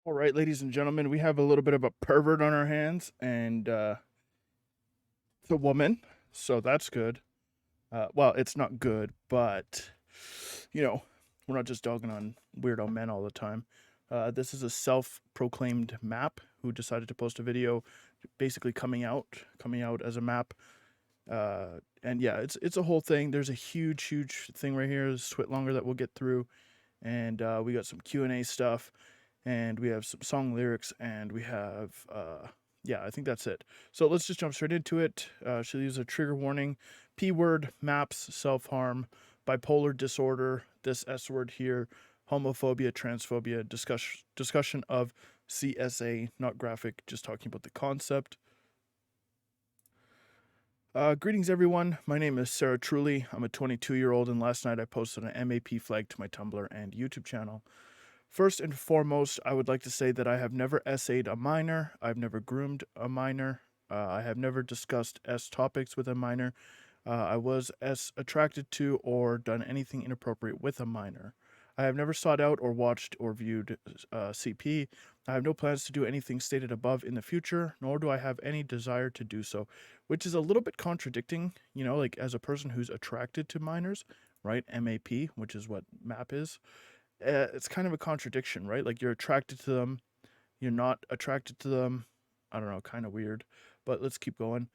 All right, ladies and gentlemen, we have a little bit of a pervert on our hands, and it's a woman, so that's good. Well, it's not good, but you know, we're not just dogging on weirdo men all the time. This is a self-proclaimed map who decided to post a video, basically coming out as a map. And yeah, it's a whole thing. There's a huge thing right here. There's twit longer that we'll get through, and we got some Q&A stuff, and we have some song lyrics, and we have yeah, I think that's it. So let's just jump straight into it. She'll use a trigger warning: p-word, maps, self-harm, bipolar disorder, this s-word here, homophobia, transphobia, discussion of CSA, not graphic, just talking about the concept. Greetings, everyone. My name is Sarah Truly. I'm a 22-year-old, and last night I posted an MAP flag to my Tumblr and YouTube channel. First and foremost, I would like to say that I have never essayed a minor. I've never groomed a minor. I have never discussed S topics with a minor. I was S attracted to or done anything inappropriate with a minor. I have never sought out or watched or viewed CP. I have no plans to do anything stated above in the future, nor do I have any desire to do so, which is a little bit contradicting, like as a person who's attracted to minors, right? MAP, which is what MAP is. It's kind of a contradiction, right? Like you're attracted to them, you're not attracted to them. I don't know, kind of weird, but let's keep going.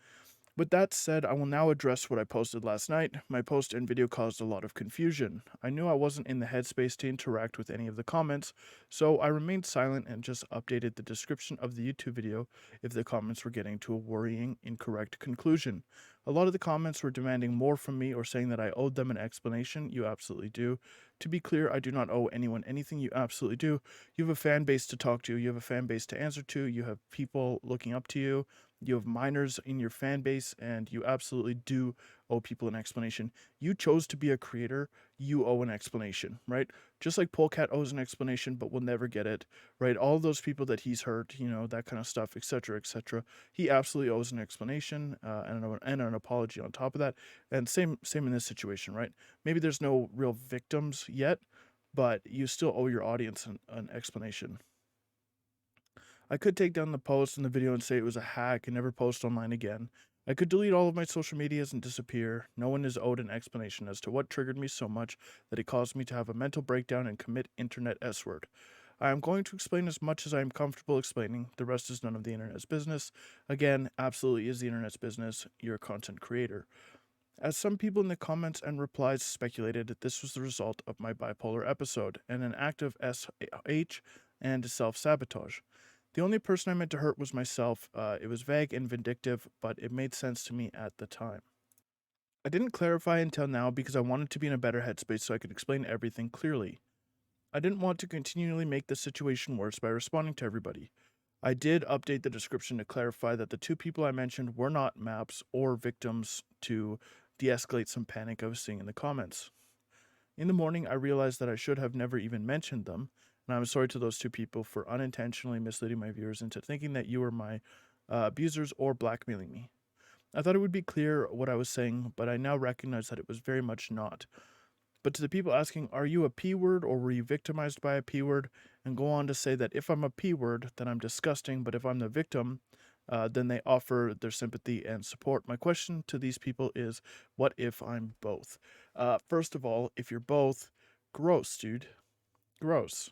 With that said, I will now address what I posted last night. My post and video caused a lot of confusion. I knew I wasn't in the headspace to interact with any of the comments, so I remained silent and just updated the description of the YouTube video if the comments were getting to a worrying, incorrect conclusion. A lot of the comments were demanding more from me or saying that I owed them an explanation. You absolutely do. To be clear, I do not owe anyone anything. You absolutely do. You have a fan base to talk to, you have a fan base to answer to, you have people looking up to you. You have minors in your fan base, and you absolutely do owe people an explanation. You chose to be a creator, you owe an explanation, right? Just like Polecat owes an explanation, but will never get it, right? All those people that he's hurt, that kind of stuff, etc., etc. He absolutely owes an explanation and an apology on top of that. And same in this situation, right? Maybe there's no real victims yet, but you still owe your audience an explanation. I could take down the post and the video and say it was a hack and never post online again. I could delete all of my social medias and disappear. No one is owed an explanation as to what triggered me so much that it caused me to have a mental breakdown and commit internet S-word. I am going to explain as much as I am comfortable explaining. The rest is none of the internet's business. Again, absolutely is the internet's business. You're a content creator. As some people in the comments and replies speculated, this was the result of my bipolar episode and an act of SH and self-sabotage. The only person I meant to hurt was myself. It was vague and vindictive, but it made sense to me at the time. I didn't clarify until now because I wanted to be in a better headspace so I could explain everything clearly. I didn't want to continually make the situation worse by responding to everybody. I did update the description to clarify that the two people I mentioned were not maps or victims to de-escalate some panic I was seeing in the comments. In the morning, I realized that I should have never even mentioned them, and I'm sorry to those two people for unintentionally misleading my viewers into thinking that you were my abusers or blackmailing me. I thought it would be clear what I was saying, but I now recognize that it was very much not. But to the people asking, are you a P word or were you victimized by a P word? And go on to say that if I'm a P word, then I'm disgusting, but if I'm the victim, then they offer their sympathy and support. My question to these people is, what if I'm both? First of all, if you're both, gross, dude. Gross.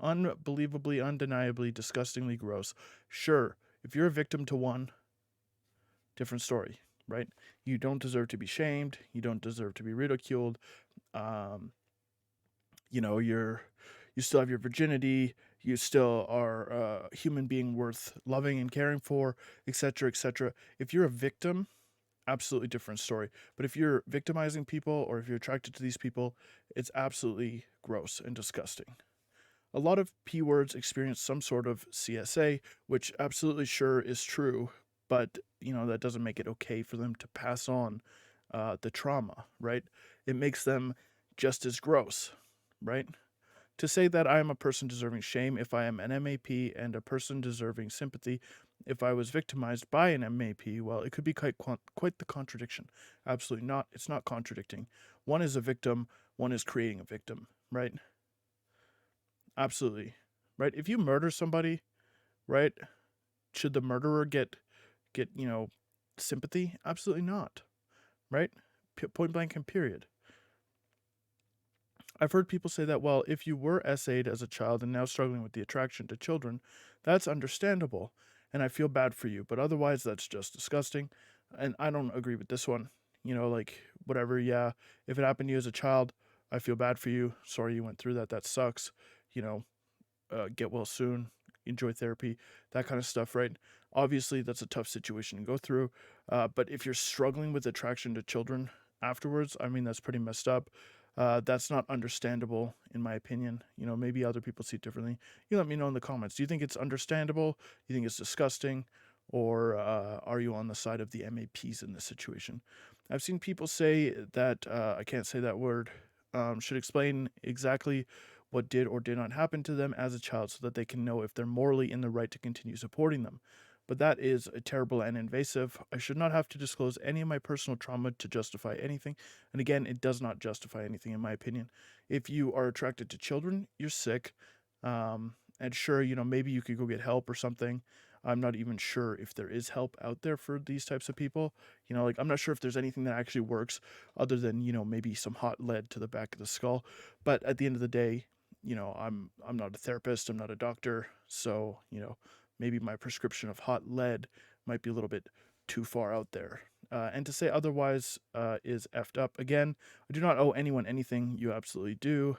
Unbelievably, undeniably, disgustingly gross. Sure, if you're a victim to one, different story, right? You don't deserve to be shamed. You don't deserve to be ridiculed. Um, you still have your virginity. You still are a human being worth loving and caring for, etc., etc. If you're a victim, absolutely different story. But if you're victimizing people or if you're attracted to these people, it's absolutely gross and disgusting. A lot of P words experience some sort of CSA, which absolutely sure is true, but that doesn't make it okay for them to pass on the trauma, right? It makes them just as gross, right? To say that I am a person deserving shame if I am an MAP and a person deserving sympathy if I was victimized by an MAP, well, it could be quite the contradiction. Absolutely not. It's not contradicting. One is a victim, one is creating a victim, right? Absolutely. right? If you murder somebody, right, should the murderer get sympathy? Absolutely not, right? Point blank and period. I've heard people say that, well, if you were SA'd as a child and now struggling with the attraction to children, that's understandable, and I feel bad for you, but otherwise that's just disgusting. And I don't agree with this one. Like, whatever, yeah, if it happened to you as a child, I feel bad for you. Sorry you went through that. That sucks. You know, get well soon, enjoy therapy, that kind of stuff, right? Obviously, that's a tough situation to go through. But if you're struggling with attraction to children afterwards, I mean, that's pretty messed up. That's not understandable, in my opinion. Maybe other people see it differently. You let me know in the comments. Do you think it's understandable? Do you think it's disgusting? Or are you on the side of the MAPs in this situation? I've seen people say that, I can't say that word, should explain exactly what did or did not happen to them as a child so that they can know if they're morally in the right to continue supporting them. But that is terrible and invasive. I should not have to disclose any of my personal trauma to justify anything. And again, it does not justify anything, in my opinion. If you are attracted to children, you're sick. And sure, maybe you could go get help or something. I'm not even sure if there is help out there for these types of people. Like, I'm not sure if there's anything that actually works other than, maybe some hot lead to the back of the skull. But at the end of the day, I'm not a therapist, I'm not a doctor, so maybe my prescription of hot lead might be a little bit too far out there. And to say otherwise is effed up. Again, I do not owe anyone anything. You absolutely do.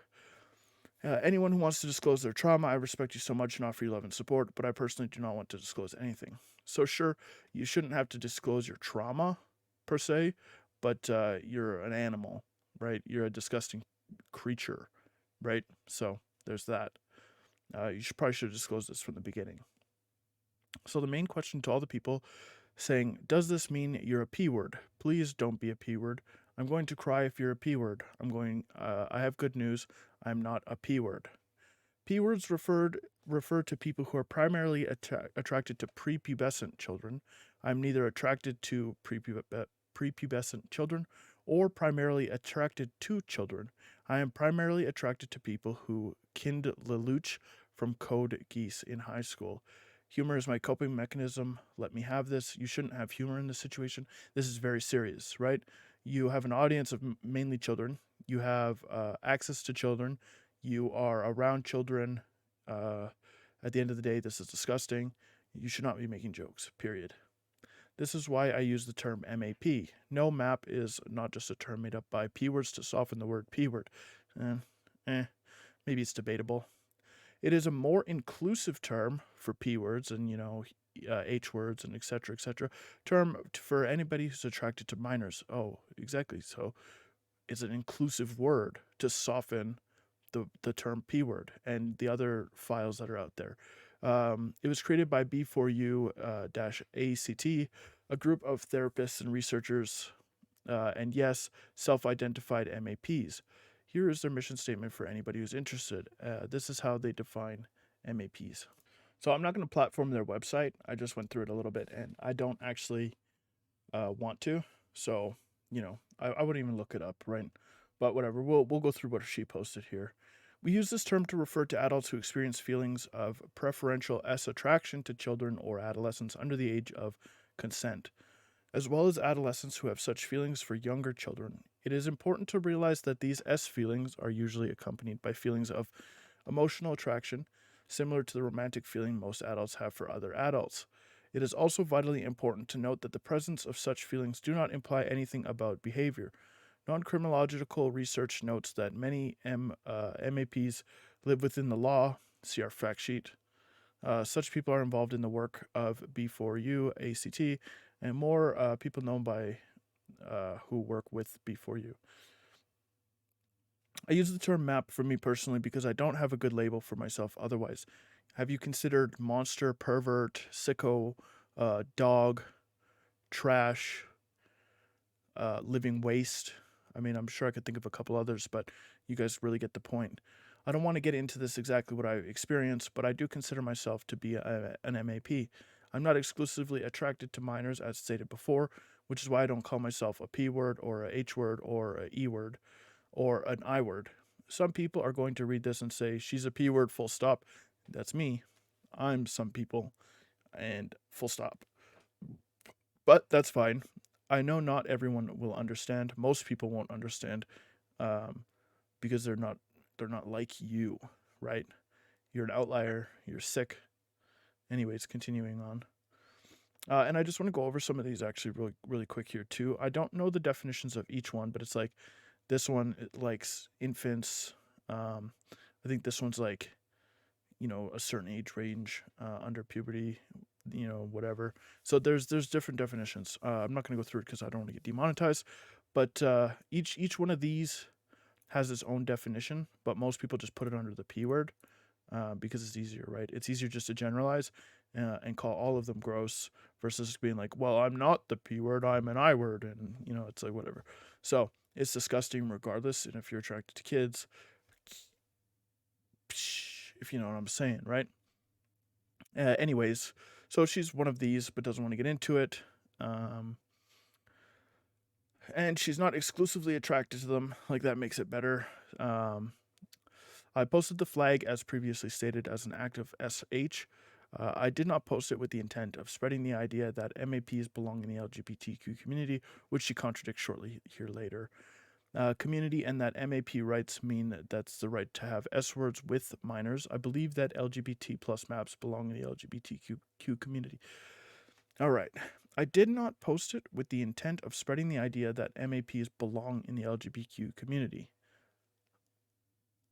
Anyone who wants to disclose their trauma, I respect you so much and offer you love and support, but I personally do not want to disclose anything. So sure, you shouldn't have to disclose your trauma per se, but you're an animal, right? You're a disgusting creature, right? So there's that. You probably should have disclosed this from the beginning. So the main question to all the people saying, does this mean you're a P word? Please don't be a P word. I'm going to cry if you're a P word. I have good news. I'm not a P word. P words refer to people who are primarily attracted to prepubescent children. I'm neither attracted to prepubescent children or primarily attracted to children. I am primarily attracted to people who kind Lelouch from Code Geass in high school. Humor is my coping mechanism. Let me have this. You shouldn't have humor in this situation. This is very serious, right? You have an audience of mainly children. You have access to children. You are around children. At the end of the day, this is disgusting. You should not be making jokes, period. This is why I use the term MAP. No, map is not just a term made up by P words to soften the word P word. Maybe it's debatable. It is a more inclusive term for P words and, H words and etc. Term for anybody who's attracted to minors. Oh, exactly. So it's an inclusive word to soften the term P word and the other files that are out there. It was created by B4U-ACT, a group of therapists and researchers, and yes, self-identified MAPs. Here is their mission statement for anybody who's interested. This is how they define MAPs. So I'm not going to platform their website. I just went through it a little bit, and I don't actually want to. So, I wouldn't even look it up, right? But whatever, we'll go through what she posted here. We use this term to refer to adults who experience feelings of preferential S attraction to children or adolescents under the age of consent, as well as adolescents who have such feelings for younger children. It is important to realize that these S feelings are usually accompanied by feelings of emotional attraction, similar to the romantic feeling most adults have for other adults. It is also vitally important to note that the presence of such feelings do not imply anything about behavior. Non-criminological research notes that many MAPs live within the law. See our fact sheet. Such people are involved in the work of B4U, ACT, and more people known by who work with B4U. I use the term map for me personally because I don't have a good label for myself otherwise. Have you considered monster, pervert, sicko, dog, trash, living waste? I mean, I'm sure I could think of a couple others, but you guys really get the point. I don't want to get into this exactly what I experience, but I do consider myself to be an MAP. I'm not exclusively attracted to minors, as stated before, which is why I don't call myself a P word or a H word or a E word or an I word. Some people are going to read this and say, she's a P word, full stop. That's me. I'm some people, and full stop. But that's fine. I know not everyone will understand. Most people won't understand, um, because they're not like you, right? You're an outlier. You're sick. Anyways, continuing on. And I just want to go over some of these actually really really quick here too. I don't know the definitions of each one, but it's like this one it likes infants. Um, I think this one's like a certain age range under puberty, whatever. So there's different definitions. I'm not going to go through it because I don't want to get demonetized. But each one of these has its own definition, but most people just put it under the P word because it's easier, right? It's easier just to generalize and call all of them gross versus being like, well, I'm not the P word, I'm an I word. And, it's like whatever. So it's disgusting regardless. And if you're attracted to kids, if you know what I'm saying, right? Anyways, so she's one of these but doesn't want to get into it. And she's not exclusively attracted to them. Like, that makes it better. I posted the flag as previously stated as an act of SH. I did not post it with the intent of spreading the idea that MAPs belong in the LGBTQ community, which she contradicts shortly here later. Community and that MAP rights mean that's the right to have S words with minors. I believe that LGBT plus maps belong in the LGBTQ community. All right. I did not post it with the intent of spreading the idea that MAPs belong in the LGBTQ community.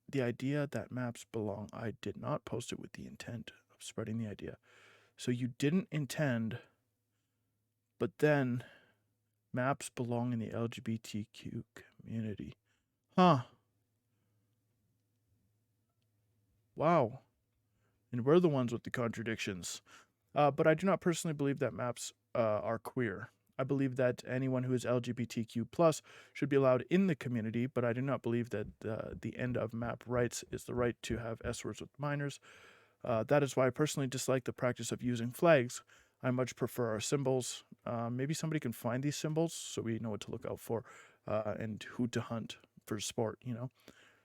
The idea that maps belong, I did not post it with the intent of spreading the idea. So you didn't intend, but then maps belong in the LGBTQ community. Huh. Wow. And we're the ones with the contradictions. But I do not personally believe that maps are queer. I believe that anyone who is LGBTQ plus should be allowed in the community, but I do not believe that the end of map rights is the right to have S words with minors. That is why I personally dislike the practice of using flags. I much prefer our symbols. Maybe somebody can find these symbols so we know what to look out for and who to hunt for sport.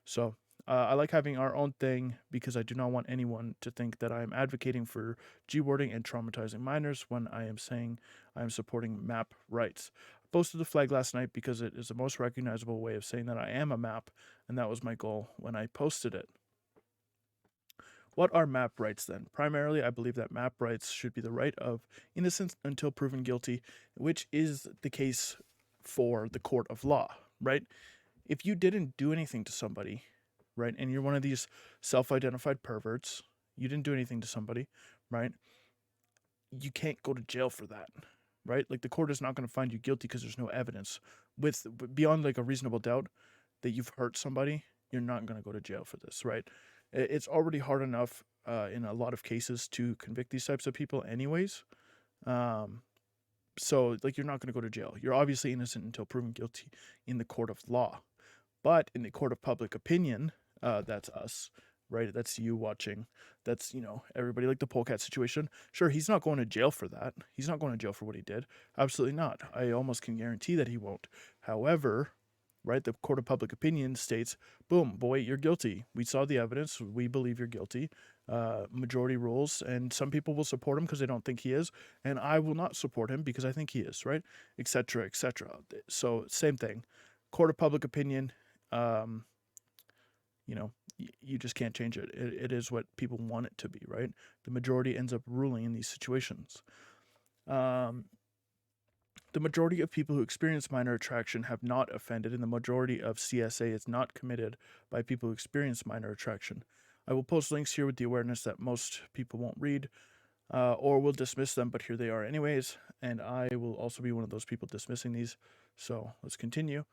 So I like having our own thing because I do not want anyone to think that I am advocating for G-wording and traumatizing minors when I am saying I am supporting map rights. I posted the flag last night because it is the most recognizable way of saying that I am a map, and that was my goal when I posted it. What are map rights then? Primarily, I believe that map rights should be the right of innocence until proven guilty, which is the case for the court of law, right? If you didn't do anything to somebody, right, and you're one of these self-identified perverts, you didn't do anything to somebody, right? You can't go to jail for that, right? Like, the court is not going to find you guilty because there's no evidence with beyond like a reasonable doubt that you've hurt somebody. You're not going to go to jail for this, right? It's already hard enough in a lot of cases to convict these types of people anyways. So like, you're not going to go to jail. You're obviously innocent until proven guilty in the court of law. But in the court of public opinion, that's us, right? That's you watching. That's, everybody, like the polecat situation. Sure, he's not going to jail for that. He's not going to jail for what he did. Absolutely not. I almost can guarantee that he won't. However, right, the court of public opinion states, boom, boy, you're guilty. We saw the evidence. We believe you're guilty. Majority rules. And some people will support him because they don't think he is. And I will not support him because I think he is, right? Etc., etc. So same thing. Court of public opinion, you just can't change it. It is what people want it to be, right? The majority ends up ruling in these situations. The majority of people who experience minor attraction have not offended, and the majority of CSA is not committed by people who experience minor attraction. I will post links here with the awareness that most people won't read or will dismiss them, but here they are anyways, and I will also be one of those people dismissing these. So let's continue.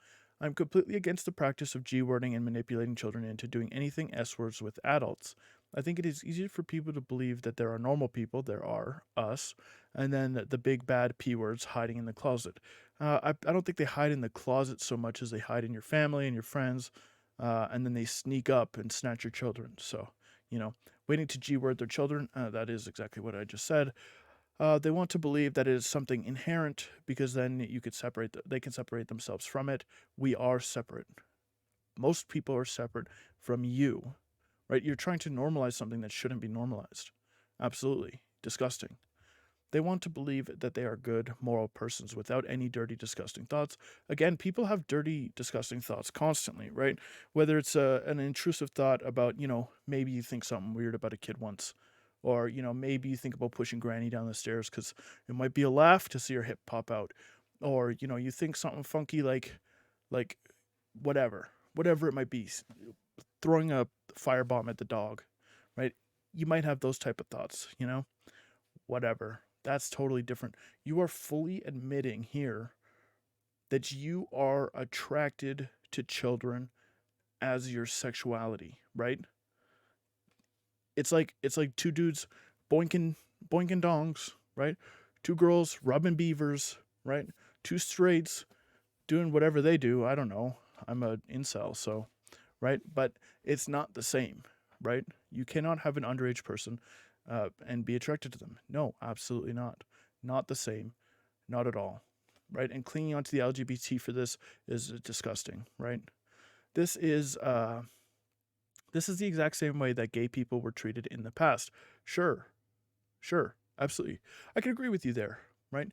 I'm completely against the practice of G-wording and manipulating children into doing anything S-words with adults. I think it is easier for people to believe that there are normal people, there are us, and then the big bad P-words hiding in the closet. I don't think they hide in the closet so much as they hide in your family and your friends, and then they sneak up and snatch your children. So, waiting to G-word their children, that is exactly what I just said. They want to believe that it is something inherent because then they can separate themselves from it. We are separate. Most people are separate from you. right? You're trying to normalize something that shouldn't be normalized. Absolutely disgusting. They want to believe that they are good, moral persons without any dirty, disgusting thoughts. Again, people have dirty, disgusting thoughts constantly, right? Whether it's an intrusive thought about, maybe you think something weird about a kid once, or, maybe you think about pushing granny down the stairs because it might be a laugh to see her hip pop out, or, you think something funky like whatever it might be, throwing a firebomb at the dog, right? You might have those type of thoughts, whatever. That's totally different. You are fully admitting here that you are attracted to children as your sexuality, right? It's like two dudes boinking dongs, right? Two girls rubbing beavers, right? Two straights doing whatever they do. I don't know. I'm a incel, so right? But it's not the same, right? You cannot have an underage person and be attracted to them. No, absolutely not. Not the same. Not at all, right? And clinging onto the LGBT for this is disgusting, right? This is uh, this is the exact same way that gay people were treated in the past. Sure, sure, absolutely. I can agree with you there, right?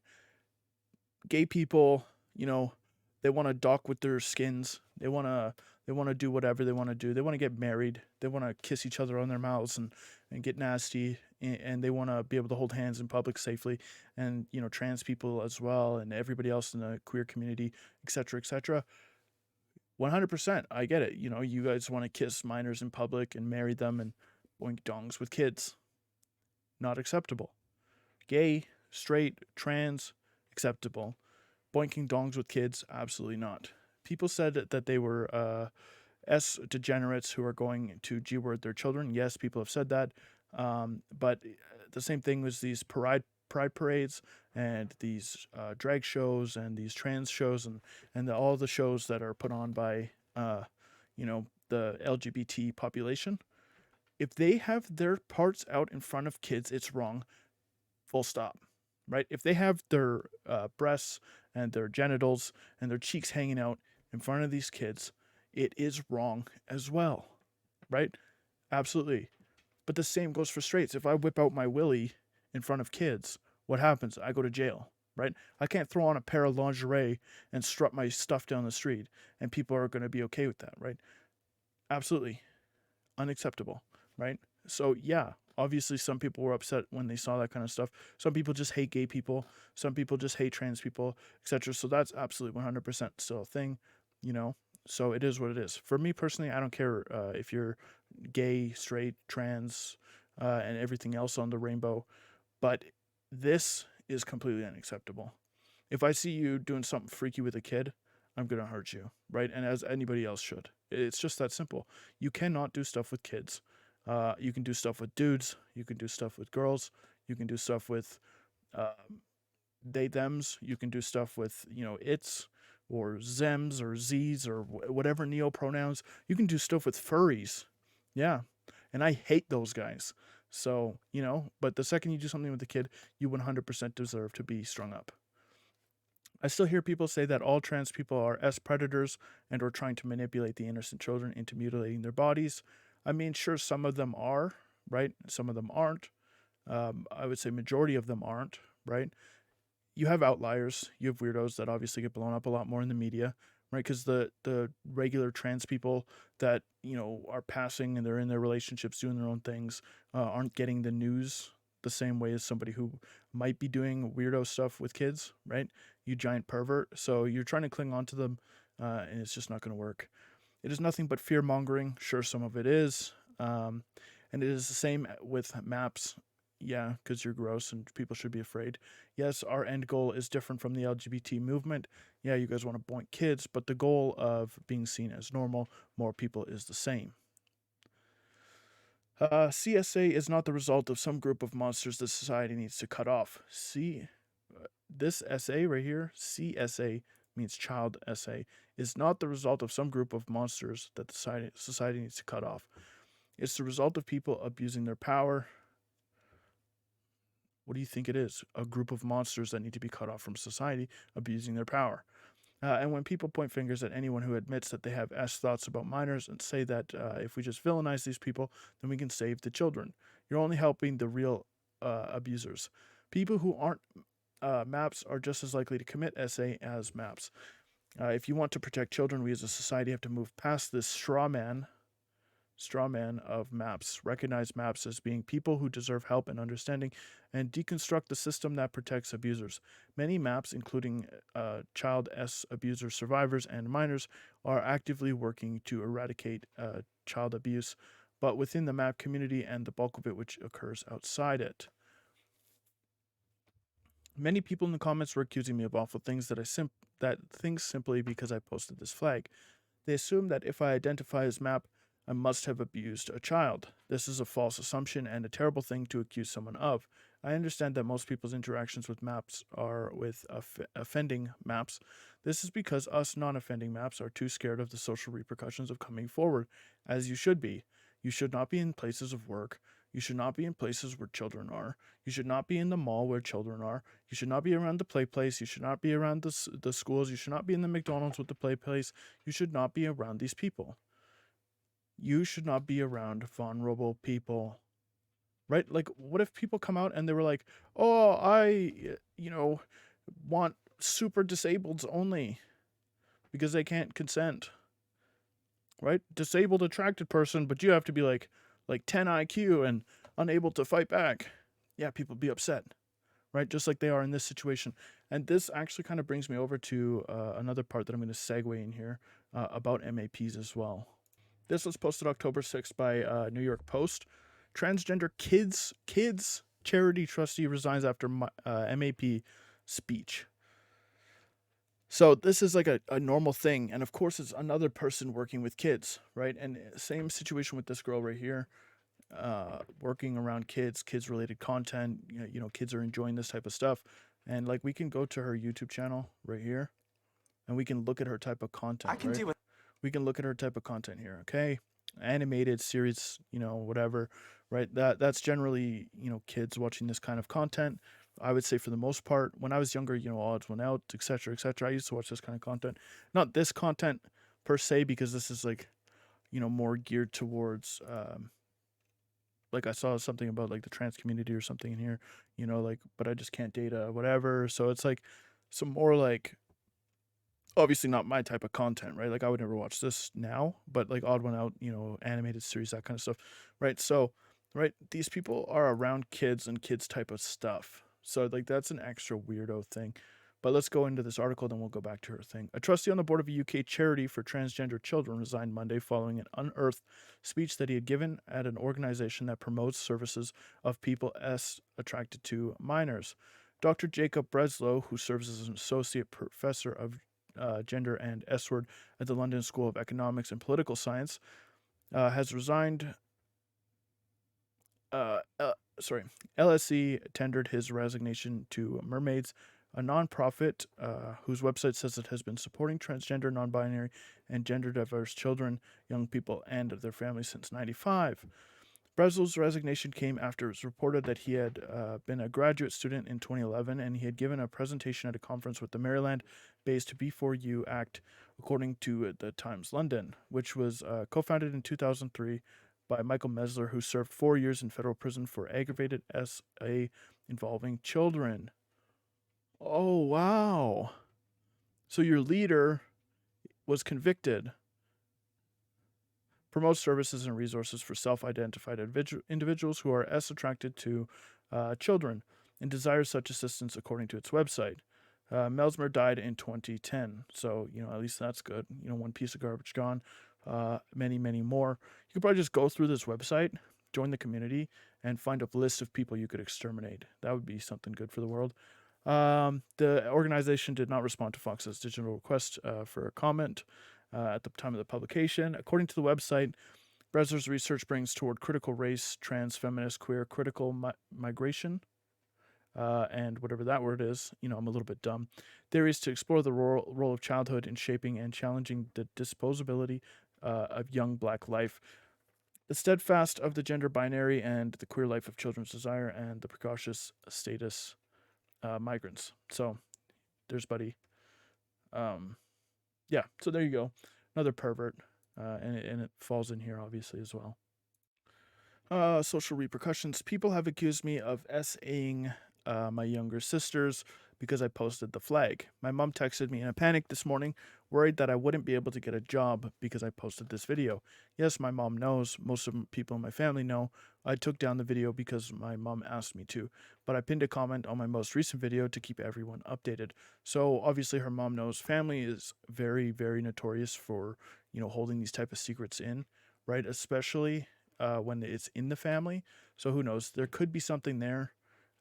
Gay people, they want to dock with their skins. They want to do whatever they want to do. They want to get married. They want to kiss each other on their mouths and get nasty. And they want to be able to hold hands in public safely. And trans people as well, and everybody else in the queer community, etc., etc. 100%. I get it. You guys want to kiss minors in public and marry them and boink dongs with kids. Not acceptable. Gay, straight, trans, acceptable. Boinking dongs with kids, absolutely not. People said that they were S degenerates who are going to G word their children. Yes, people have said that. But the same thing was these pride parades and these drag shows and these trans shows and all the shows that are put on by the LGBT population. If they have their parts out in front of kids, it's wrong. Full stop. Right? If they have their breasts and their genitals and their cheeks hanging out in front of these kids, it is wrong as well. Right? Absolutely. But the same goes for straights. If I whip out my willy in front of kids, what happens? I go to jail, right? I can't throw on a pair of lingerie and strut my stuff down the street and people are going to be okay with that, right? Absolutely unacceptable, right? So, yeah, obviously some people were upset when they saw that kind of stuff. Some people just hate gay people. Some people just hate trans people, etc. So that's absolutely 100% still a thing, you know? So it is what it is. For me personally, I don't care if you're gay, straight, trans, and everything else on the rainbow, but this is completely unacceptable. If I see you doing something freaky with a kid, I'm going to hurt you, right? And as anybody else should. It's just that simple. You cannot do stuff with kids. You can do stuff with dudes. You can do stuff with girls. You can do stuff with uh, they, thems. You can do stuff with, its or zems or z's or whatever neo pronouns. You can do stuff with furries. Yeah. And I hate those guys. So, but the second you do something with a kid, you 100% deserve to be strung up. I still hear people say that all trans people are S predators and are trying to manipulate the innocent children into mutilating their bodies. I mean, sure, some of them are, right? Some of them aren't. I would say majority of them aren't, right? You have outliers. You have weirdos that obviously get blown up a lot more in the media, right? Because the regular trans people that are passing and they're in their relationships doing their own things aren't getting the news the same way as somebody who might be doing weirdo stuff with kids, right? You giant pervert. So you're trying to cling on to them, and it's just not going to work. It is nothing but fear mongering. Sure, some of it is. And it is the same with maps. Yeah, because you're gross and people should be afraid. Yes, our end goal is different from the LGBT movement. Yeah, you guys want to boink kids, but the goal of being seen as normal, more people is the same. CSA is not the result of some group of monsters that society needs to cut off. See, this SA right here, CSA means child SA, is not the result of some group of monsters that society needs to cut off. It's the result of people abusing their power. What do you think it is? A group of monsters that need to be cut off from society abusing their power. And when people point fingers at anyone who admits that they have S thoughts about minors and say that if we just villainize these people, then we can save the children, you're only helping the real abusers. People who aren't MAPS are just as likely to commit SA as MAPS. If you want to protect children, we as a society have to move past this straw man of MAPS, recognize MAPS as being people who deserve help and understanding, and deconstruct the system that protects abusers. Many MAPS, including child S abuser survivors and minors, are actively working to eradicate child abuse, but within the MAP community and the bulk of it which occurs outside it. Many people in the comments were accusing me of awful things things simply because I posted this flag. They assume that if I identify as MAP, I must have abused a child. This is a false assumption and a terrible thing to accuse someone of. I understand that most people's interactions with MAPs are with offending MAPs. This is because us non-offending MAPs are too scared of the social repercussions of coming forward, as you should be. You should not be in places of work. You should not be in places where children are. You should not be in the mall where children are. You should not be around the play place. You should not be around the schools. You should not be in the McDonald's with the play place. You should not be around these people. You should not be around vulnerable people. Right? Like, what if people come out and they were like, oh, I, want super disableds only because they can't consent. Right? Disabled attracted person, but you have to be like 10 IQ and unable to fight back. Yeah, people be upset. Right? Just like they are in this situation. And this actually kind of brings me over to another part that I'm going to segue in here about MAPs as well. This was posted October 6th by New York Post. Transgender kids charity trustee resigns after MAP speech. So this is like a normal thing. And of course, it's another person working with kids, right? And same situation with this girl right here. Working around kids-related content. Kids are enjoying this type of stuff. And like we can go to her YouTube channel right here. And we can look at her type of content, right? We can look at her type of content here, okay? Animated series, whatever, right? That's generally, kids watching this kind of content. I would say for the most part, when I was younger, Odds Went Out, etc., etc. I used to watch this kind of content. Not this content per se, because this is like, more geared towards, like I saw something about like the trans community or something in here, but I just can't date whatever. So it's like some more like, obviously not my type of content, right? Like I would never watch this now, but like Odd One Out, animated series, that kind of stuff, right? So, right, these people are around kids and kids type of stuff. So like that's an extra weirdo thing. But let's go into this article, then we'll go back to her thing. A trustee on the board of a UK charity for transgender children resigned Monday following an unearthed speech that he had given at an organization that promotes services of people attracted to minors. Dr. Jacob Breslow, who serves as an associate professor of gender and S-word at the London School of Economics and Political Science, has resigned. LSE tendered his resignation to Mermaids, a nonprofit whose website says it has been supporting transgender, non-binary, and gender-diverse children, young people, and their families since '95. Breslow's resignation came after it was reported that he had been a graduate student in 2011 and he had given a presentation at a conference with the Maryland-based B4U Act, according to the Times London, which was co-founded in 2003 by Michael Mesler, who served 4 years in federal prison for aggravated SA involving children. Oh, wow. So your leader was convicted. Promotes services and resources for self-identified individuals who are attracted to children and desires such assistance according to its website. Melsmer died in 2010, so at least that's good. One piece of garbage gone. Many, many more. You could probably just go through this website, join the community, and find a list of people you could exterminate. That would be something good for the world. The organization did not respond to Fox's digital request for a comment at the time of the publication. According to the website, Breslow's research brings toward critical race, trans, feminist, queer, critical migration, and whatever that word is. I'm a little bit dumb. Theories to explore the role of childhood in shaping and challenging the disposability of young Black life, the steadfast of the gender binary and the queer life of children's desire, and the precocious status migrants. So there's Buddy. yeah, so there you go. Another pervert. And it falls in here, obviously, as well. Social repercussions. People have accused me of SAing my younger sisters because I posted the flag. My mom texted me in a panic this morning, worried that I wouldn't be able to get a job because I posted this video. Yes, my mom knows. Most of the people in my family know. I took down the video because my mom asked me to, but I pinned a comment on my most recent video to keep everyone updated. So obviously her mom knows. Family is very, very notorious for, holding these type of secrets in, right? Especially when it's in the family. So who knows? There could be something there.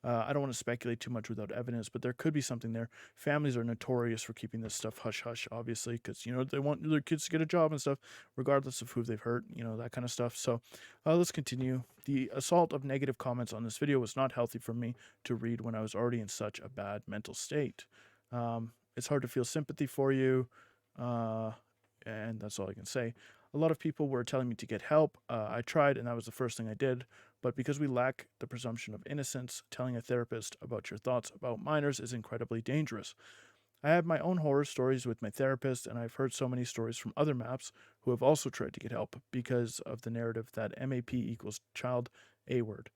I don't want to speculate too much without evidence, but there could be something there. Families are notorious for keeping this stuff hush hush, obviously, because they want their kids to get a job and stuff, regardless of who they've hurt, that kind of stuff. So let's continue. The assault of negative comments on this video was not healthy for me to read when I was already in such a bad mental state. It's hard to feel sympathy for you, and that's all I can say. A lot of people were telling me to get help. I tried, and that was the first thing I did. But because we lack the presumption of innocence, telling a therapist about your thoughts about minors is incredibly dangerous. I have my own horror stories with my therapist, and I've heard so many stories from other maps who have also tried to get help because of the narrative that MAP equals child A word.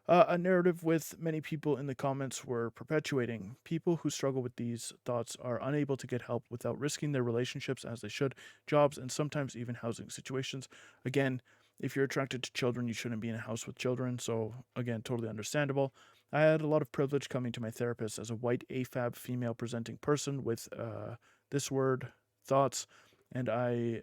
A narrative with many people in the comments were perpetuating. People who struggle with these thoughts are unable to get help without risking their relationships as they should, jobs, and sometimes even housing situations. Again, if you're attracted to children, you shouldn't be in a house with children. So, again, totally understandable. I had a lot of privilege coming to my therapist as a white AFAB female presenting person with this word, thoughts, and I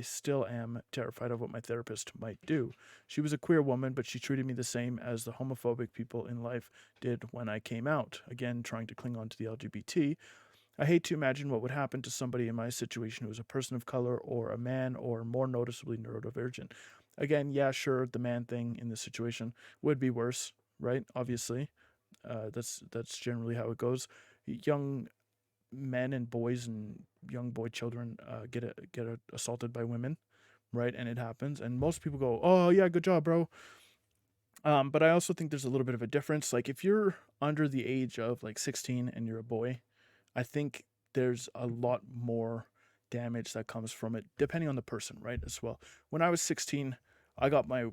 still am terrified of what my therapist might do. She was a queer woman, but she treated me the same as the homophobic people in life did when I came out. Again, trying to cling on to the LGBT. I hate to imagine what would happen to somebody in my situation who is a person of color or a man or more noticeably neurodivergent. Again, yeah, sure, the man thing in this situation would be worse, right? Obviously, that's generally how it goes. Young men and boys and young boy children get assaulted by women, right? And it happens, and most people go, "Oh yeah, good job, bro." But I also think there's a little bit of a difference. Like if you're under the age of like 16 and you're a boy, I think there's a lot more damage that comes from it, depending on the person, right? As well. When I was 16, I got my,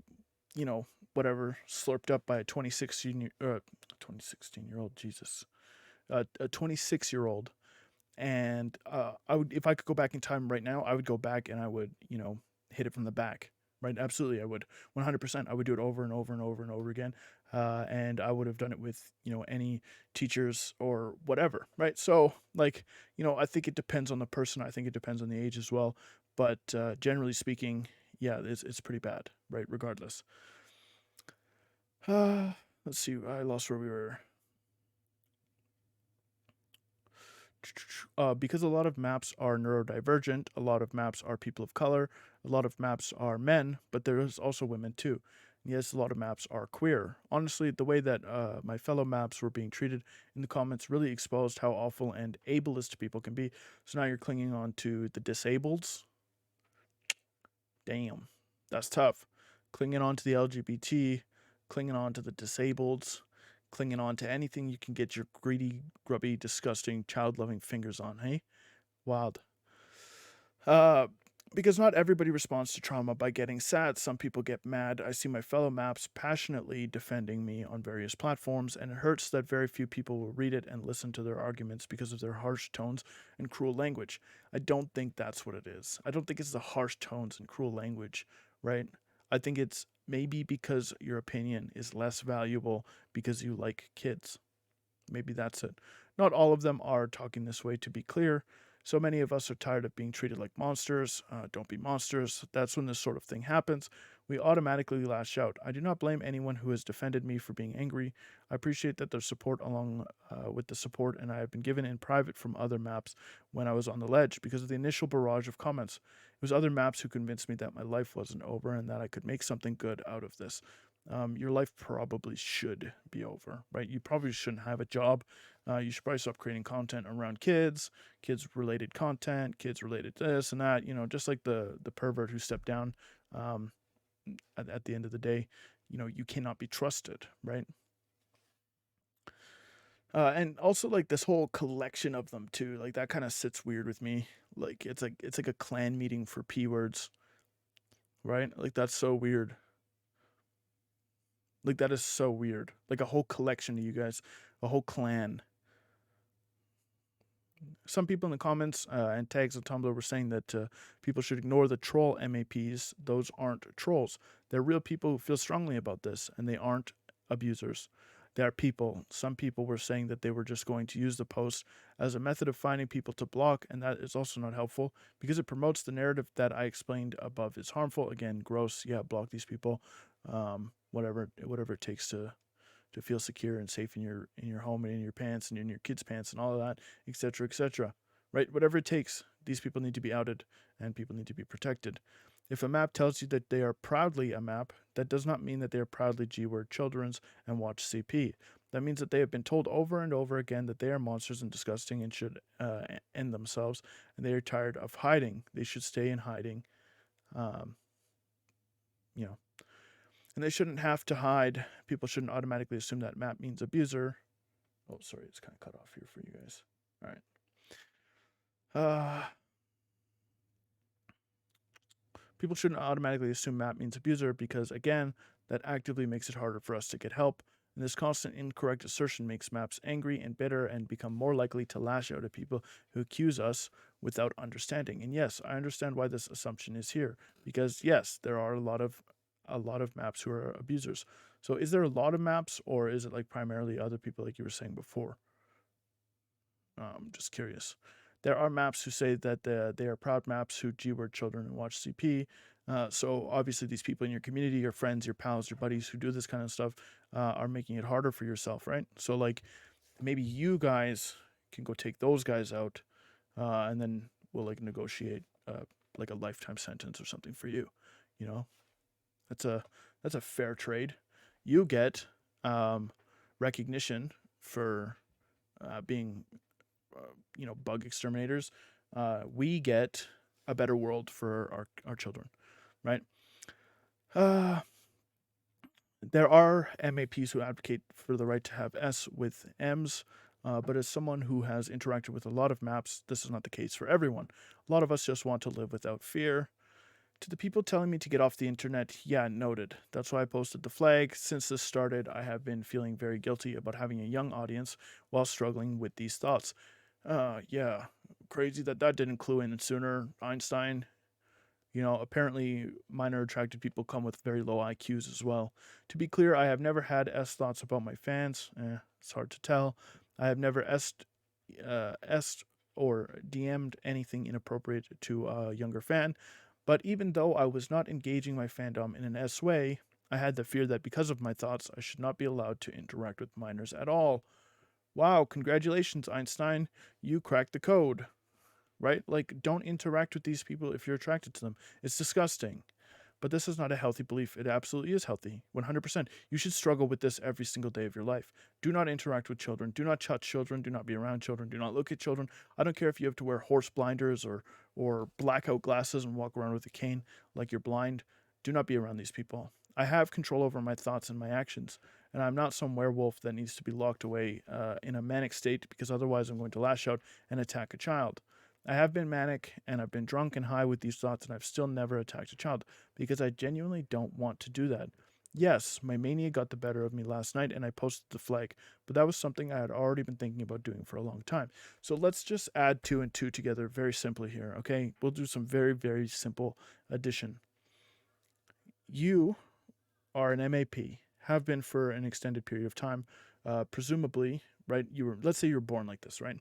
whatever, slurped up by a 2016-year-old, Jesus, a 26-year-old, and I would, if I could go back in time right now, I would go back and I would, hit it from the back. Right, absolutely, I would 100%. I would do it over and over and over and over again, and I would have done it with any teachers or whatever. Right, so like I think it depends on the person. I think it depends on the age as well. But generally speaking, yeah, it's pretty bad. Right, regardless. Let's see. I lost where we were. Because a lot of maps are neurodivergent, a lot of maps are people of color, a lot of maps are men, but there's also women too. Yes, a lot of maps are queer. Honestly, the way that my fellow maps were being treated in the comments really exposed how awful and ableist people can be. So now you're clinging on to the disableds. Damn, that's tough. Clinging on to the LGBT, clinging on to the disableds, clinging on to anything you can get your greedy, grubby, disgusting, child loving fingers on, hey? Wild. Uh, because not everybody responds to trauma by getting sad. Some people get mad. I see my fellow maps passionately defending me on various platforms, and it hurts that very few people will read it and listen to their arguments because of their harsh tones and cruel language. I don't think that's what it is. I don't think it's the harsh tones and cruel language, right? I think it's maybe because your opinion is less valuable because you like kids. Maybe that's it. Not all of them are talking this way, to be clear. So many of us are tired of being treated like monsters. Don't be monsters. That's when this sort of thing happens. We automatically lash out. I do not blame anyone who has defended me for being angry. I appreciate that their support along with the support and I have been given in private from other maps when I was on the ledge because of the initial barrage of comments. It was other maps who convinced me that my life wasn't over and that I could make something good out of this. Your life probably should be over, right? You probably shouldn't have a job. You should probably stop creating content around kids related content, kids related this and that, just like the pervert who stepped down. At the end of the day, you cannot be trusted, right? And also like this whole collection of them too, like that kind of sits weird with me. Like it's like a clan meeting for p words, right? Like that's so weird. Like that is so weird. Like a whole collection of you guys, a whole clan. Some people in the comments and tags on Tumblr were saying that people should ignore the troll MAPs. Those aren't trolls. They're real people who feel strongly about this, and they aren't abusers. They are people. Some people were saying that they were just going to use the post as a method of finding people to block, and that is also not helpful because it promotes the narrative that I explained above is harmful. Again, gross. Yeah, block these people. Whatever it takes to feel secure and safe in your home and in your pants and in your kids' pants and all of that, etc., etc. Right? Whatever it takes, these people need to be outed and people need to be protected. If a map tells you that they are proudly a map, that does not mean that they are proudly G-word children's and watch CP. That means that they have been told over and over again that they are monsters and disgusting and should end themselves, and they are tired of hiding. They should stay in hiding. Um, you know, and they shouldn't have to hide. People shouldn't automatically assume that map means abuser. Oh, sorry, it's kind of cut off here for you guys. All right. People shouldn't automatically assume map means abuser because, again, that actively makes it harder for us to get help. And this constant incorrect assertion makes maps angry and bitter and become more likely to lash out at people who accuse us without understanding. And yes, I understand why this assumption is here because yes, there are a lot of maps who are abusers. So is there a lot of maps or is it like primarily other people like you were saying before? Just curious. There are maps who say that they are proud maps who G-word children and watch CP. So obviously these people in your community, your friends, your pals, your buddies who do this kind of stuff are making it harder for yourself, right? So like maybe you guys can go take those guys out and then we'll like negotiate like a lifetime sentence or something for you. You know, that's a fair trade. You get recognition for being bug exterminators, we get a better world for our children, right? Uh, there are MAPs who advocate for the right to have S with M's, but as someone who has interacted with a lot of maps, this is not the case for everyone. A lot of us just want to live without fear. To the people telling me to get off the internet, yeah, noted. That's why I posted the flag. Since this started, I have been feeling very guilty about having a young audience while struggling with these thoughts. Yeah, crazy that didn't clue in sooner. Einstein, apparently minor attracted people come with very low IQs as well. To be clear, I have never had S thoughts about my fans. It's hard to tell. I have never est or DM'd anything inappropriate to a younger fan. But even though I was not engaging my fandom in an S way, I had the fear that because of my thoughts, I should not be allowed to interact with minors at all. Wow, congratulations, Einstein. You cracked the code, right? Like, don't interact with these people if you're attracted to them. It's disgusting. But this is not a healthy belief. It absolutely is healthy. 100%. You should struggle with this every single day of your life. Do not interact with children. Do not touch children. Do not be around children. Do not look at children. I don't care if you have to wear horse blinders or blackout glasses and walk around with a cane like you're blind. Do not be around these people. I have control over my thoughts and my actions, and I'm not some werewolf that needs to be locked away in a manic state because otherwise I'm going to lash out and attack a child. I have been manic and I've been drunk and high with these thoughts, and I've still never attacked a child because I genuinely don't want to do that. Yes, my mania got the better of me last night and I posted the flag, but that was something I had already been thinking about doing for a long time. So let's just add two and two together very simply here, okay? We'll do some very, very simple addition. You are an MAP, have been for an extended period of time, presumably, right? Let's say you were born like this, right?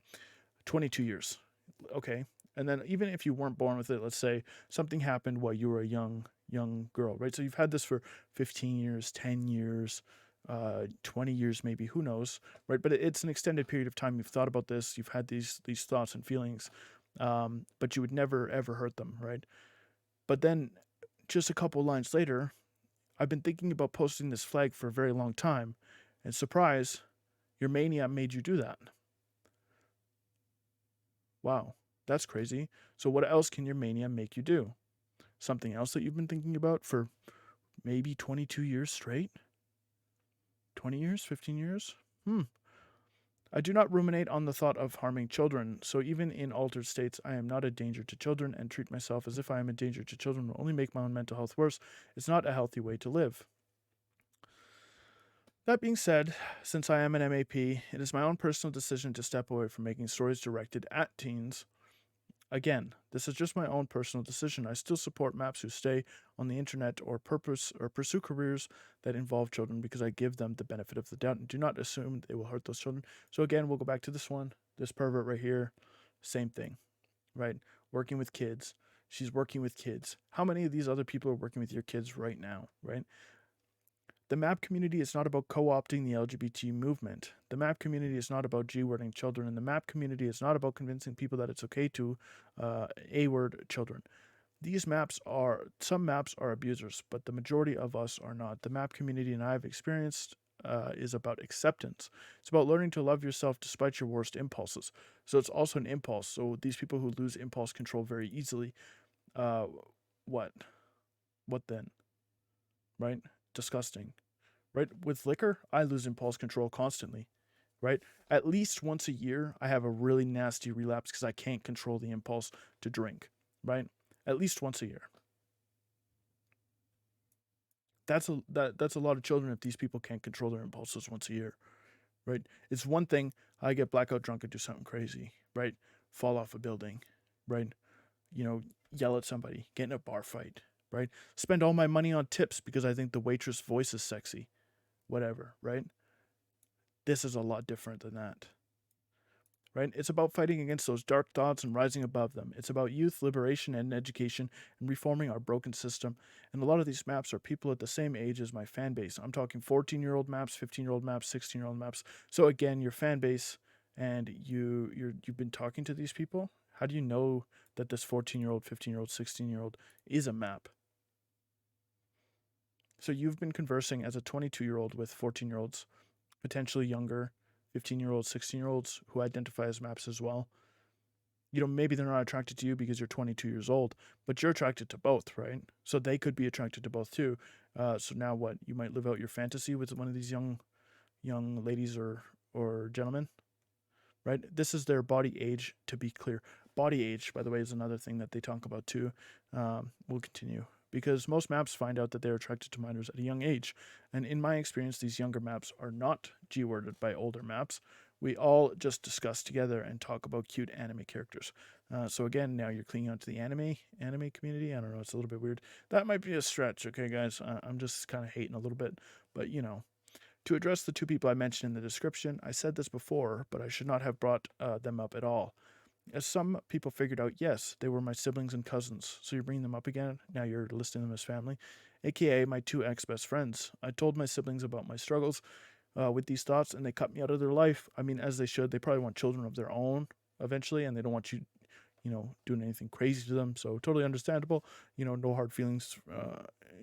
22 years. Okay. And then even if you weren't born with it, let's say something happened while you were a young girl, right? So you've had this for 15 years, 10 years, 20 years maybe, who knows, right? But it's an extended period of time. You've thought about this, you've had these thoughts and feelings, but you would never ever hurt them, right? But then just a couple lines later, I've been thinking about posting this flag for a very long time, and surprise, your mania made you do that. Wow, that's crazy. So what else can your mania make you do? Something else that you've been thinking about for maybe 22 years straight? 20 years? 15 years? I do not ruminate on the thought of harming children, so even in altered states, I am not a danger to children, and treat myself as if I am a danger to children will only make my own mental health worse. It's not a healthy way to live. That being said, since I am an MAP, it is my own personal decision to step away from making stories directed at teens. Again, this is just my own personal decision. I still support MAPs who stay on the internet or pursue careers that involve children because I give them the benefit of the doubt and do not assume they will hurt those children. So again, we'll go back to this one. This pervert right here, same thing, right? Working with kids. She's working with kids. How many of these other people are working with your kids right now, right? The MAP community is not about co-opting the LGBT movement. The MAP community is not about G-wording children, and the MAP community is not about convincing people that it's okay to A-word children. Some MAPs are abusers, but the majority of us are not. The MAP community, and I've experienced, is about acceptance. It's about learning to love yourself despite your worst impulses. So it's also an impulse. So these people who lose impulse control very easily, what? What then? Right? Disgusting. Right? With liquor, I lose impulse control constantly. Right? At least once a year, I have a really nasty relapse because I can't control the impulse to drink. Right? At least once a year. That's a lot of children if these people can't control their impulses once a year. Right? It's one thing I get blackout drunk and do something crazy. Right? Fall off a building. Right? Yell at somebody, get in a bar fight. Right? Spend all my money on tips because I think the waitress voice is sexy. Whatever, right? This is a lot different than that, right? It's about fighting against those dark thoughts and rising above them. It's about youth liberation and education and reforming our broken system. And a lot of these maps are people at the same age as my fan base. I'm talking 14-year-old maps, 15-year-old maps, 16-year-old maps. So again, your fan base and you've been talking to these people. How do you know that this 14-year-old, 15-year-old, 16-year-old is a map? So you've been conversing as a 22-year-old with 14-year-olds, potentially younger, 15-year-olds, 16-year-olds who identify as maps as well. Maybe they're not attracted to you because you're 22 years old, but you're attracted to both, right? So they could be attracted to both too. So now what? You might live out your fantasy with one of these young ladies or gentlemen, right? This is their body age, to be clear. Body age, by the way, is another thing that they talk about too. We'll continue. Because most maps find out that they're attracted to minors at a young age. And in my experience, these younger maps are not G-worded by older maps. We all just discuss together and talk about cute anime characters. So again, now you're clinging onto the anime community. I don't know, it's a little bit weird. That might be a stretch, okay, guys? I'm just kind of hating a little bit. But, to address the two people I mentioned in the description, I said this before, but I should not have brought them up at all. As some people figured out, yes, they were my siblings and cousins. So you're bringing them up again? Now you're listing them as family. AKA my two ex-best friends. I told my siblings about my struggles with these thoughts, and they cut me out of their life. I mean, as they should. They probably want children of their own eventually, and they don't want you, doing anything crazy to them. So totally understandable. No hard feelings